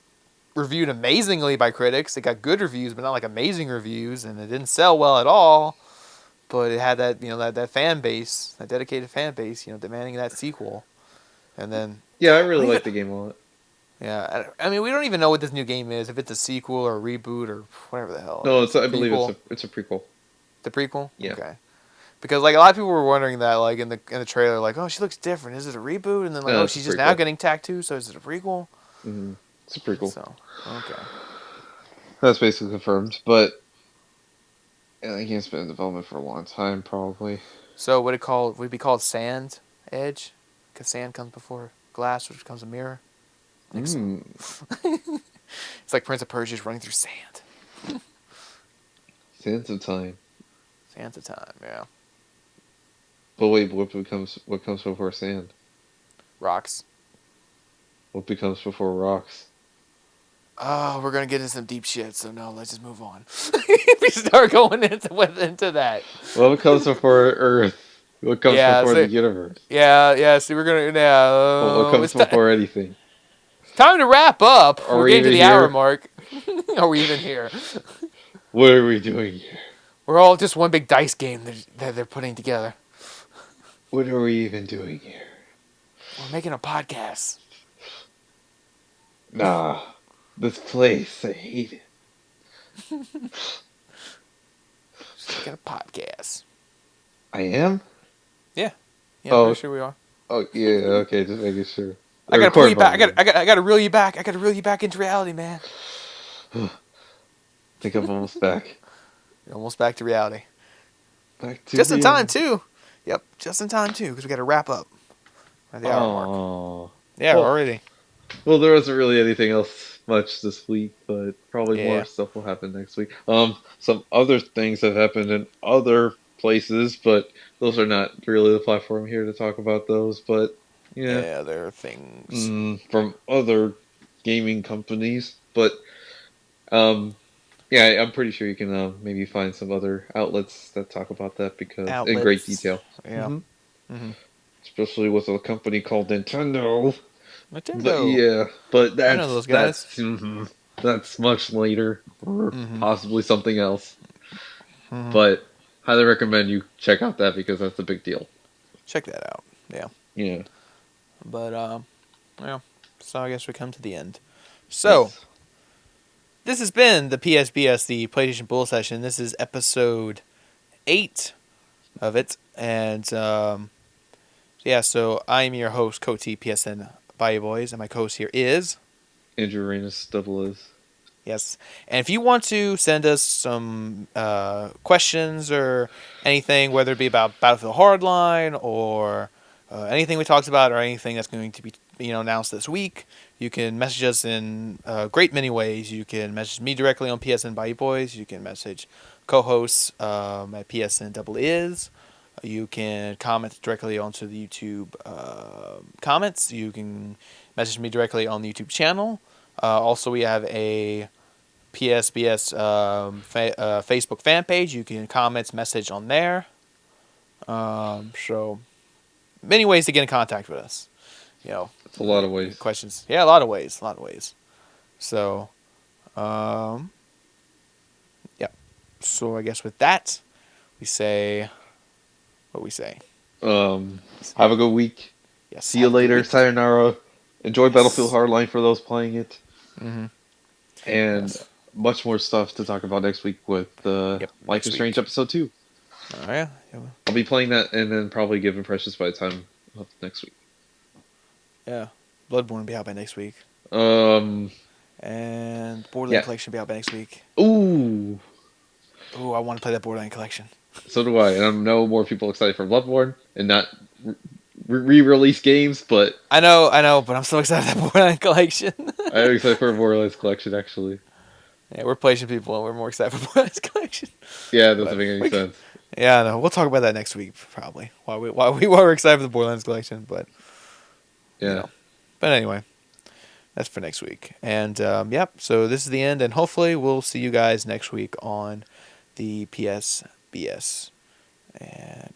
Speaker 1: reviewed amazingly by critics. It got good reviews, but not like amazing reviews, and it didn't sell well at all. But it had that that fan base, that dedicated fan base, demanding that sequel. And then
Speaker 2: Yeah, I
Speaker 1: I
Speaker 2: really
Speaker 1: don't
Speaker 2: like
Speaker 1: even,
Speaker 2: the game a lot.
Speaker 1: yeah, I mean we don't even know what this new game is. If it's a sequel or a reboot or whatever the hell
Speaker 2: No,
Speaker 1: it is,
Speaker 2: I believe
Speaker 1: prequel,
Speaker 2: it's a prequel.
Speaker 1: the prequel.
Speaker 2: Yeah.
Speaker 1: Okay. Because like a lot of people were wondering that like in the trailer, like, oh, she looks different. Is it a reboot? And then like,
Speaker 2: No,
Speaker 1: oh,
Speaker 2: it's a
Speaker 1: she's just now
Speaker 2: prequel.
Speaker 1: getting tattoos, so is it a prequel?
Speaker 2: It's a prequel.
Speaker 1: So okay.
Speaker 2: That's basically confirmed, but yeah, the game's been in development for a long time, probably.
Speaker 1: So would it be called Sand Edge? Because sand comes before glass, which becomes a mirror. I think so.
Speaker 2: Mm.
Speaker 1: It's like Prince of Persia is running through sand.
Speaker 2: Sands of Time.
Speaker 1: Sands of time, yeah.
Speaker 2: But wait, what comes before sand?
Speaker 1: Rocks.
Speaker 2: What becomes before rocks?
Speaker 1: Oh, we're gonna get into some deep shit. So no, let's just move on. We start going into that.
Speaker 2: What comes before Earth? What comes
Speaker 1: Yeah.
Speaker 2: before the
Speaker 1: So
Speaker 2: universe?
Speaker 1: yeah. See, we're gonna
Speaker 2: What comes before anything?
Speaker 1: it's time to wrap up.
Speaker 2: Are
Speaker 1: We're
Speaker 2: we
Speaker 1: getting to
Speaker 2: even
Speaker 1: the hour
Speaker 2: here?
Speaker 1: mark. Are we even here?
Speaker 2: What are we doing here?
Speaker 1: We're all just one big dice game that they're putting together.
Speaker 2: What are we even doing here?
Speaker 1: We're making a podcast.
Speaker 2: Nah, this place, I hate it.
Speaker 1: Just making a podcast.
Speaker 2: I am?
Speaker 1: Yeah. Yeah, I'm
Speaker 2: Oh,
Speaker 1: pretty sure we are.
Speaker 2: oh yeah, okay, just making sure.
Speaker 1: I
Speaker 2: The
Speaker 1: gotta pull you
Speaker 2: record
Speaker 1: back.
Speaker 2: button.
Speaker 1: I gotta reel you back. I gotta reel you back into reality, man.
Speaker 2: I think I'm almost back.
Speaker 1: You're almost back to reality.
Speaker 2: Back to
Speaker 1: Just in time
Speaker 2: reality.
Speaker 1: too. Yep, just in time too, because we gotta wrap up at the hour mark.
Speaker 2: Oh.
Speaker 1: Yeah,
Speaker 2: Well,
Speaker 1: already.
Speaker 2: well, there wasn't really anything else much this week, but probably more
Speaker 1: Yeah.
Speaker 2: stuff will happen next week. Some other things have happened in other places, but those are not really the platform here to talk about those. But yeah,
Speaker 1: Yeah, there are things.
Speaker 2: from other gaming companies. But um, yeah, I'm pretty sure you can maybe find some other outlets that talk about that because in great
Speaker 1: Outlets.
Speaker 2: detail.
Speaker 1: Yeah. Mm-hmm.
Speaker 2: Especially with a company called Nintendo. But
Speaker 1: Nintendo.
Speaker 2: yeah, but
Speaker 1: I know those guys.
Speaker 2: that's much later or
Speaker 1: Mm-hmm.
Speaker 2: possibly something else.
Speaker 1: Mm-hmm.
Speaker 2: But highly recommend you check out that because that's a big deal.
Speaker 1: Check that out. Yeah.
Speaker 2: Yeah.
Speaker 1: But yeah. So I guess we come to the end. So
Speaker 2: Yes.
Speaker 1: this has been the PSBS, the PlayStation Bull Session. This is episode 8 of it, and yeah. So I'm your host, Cote PSN bayouboyz, and my co-host here is.
Speaker 2: Andrew Reynos doubleis.
Speaker 1: Yes. And if you want to send us some questions or anything, whether it be about Battlefield Hardline or anything we talked about or anything that's going to be announced this week, you can message us in a great many ways. You can message me directly on PSN bayouboyz. You can message co-hosts at PSN doubleis. You can comment directly onto the YouTube comments. You can message me directly on the YouTube channel. Also, we have a PSBS Facebook fan page. You can message on there. So many ways to get in contact with us.
Speaker 2: It's a lot of ways.
Speaker 1: Questions. Yeah, a lot of ways. So, yeah. So I guess with that, we say what we say.
Speaker 2: Have a good week.
Speaker 1: Yes.
Speaker 2: See you later. Sayonara. Enjoy Battlefield Hardline for those playing it.
Speaker 1: Mm-hmm.
Speaker 2: And
Speaker 1: Yes.
Speaker 2: much more stuff to talk about next week with Life is Strange episode 2.
Speaker 1: Oh yeah.
Speaker 2: I'll be playing that and then probably give impressions by the time of next week.
Speaker 1: Yeah. Bloodborne will be out by next week.
Speaker 2: Um.
Speaker 1: And Borderlands Collection will be out by next week.
Speaker 2: Ooh.
Speaker 1: Ooh, I want to play that Borderlands Collection.
Speaker 2: So do I, and I know more people excited for Bloodborne and not re-release games, but
Speaker 1: I know, but I'm so excited for that Borderlands Collection.
Speaker 2: I'm excited for Borderlands Collection actually.
Speaker 1: Yeah, we're PlayStation people, and we're more excited for Borderlands Collection.
Speaker 2: Yeah, it doesn't make any sense.
Speaker 1: Yeah, no, we'll talk about that next week probably. Why we're excited for the Borderlands Collection, but
Speaker 2: Yeah.
Speaker 1: But anyway, that's for next week. And yep. So this is the end, and hopefully we'll see you guys next week on the PSBS. And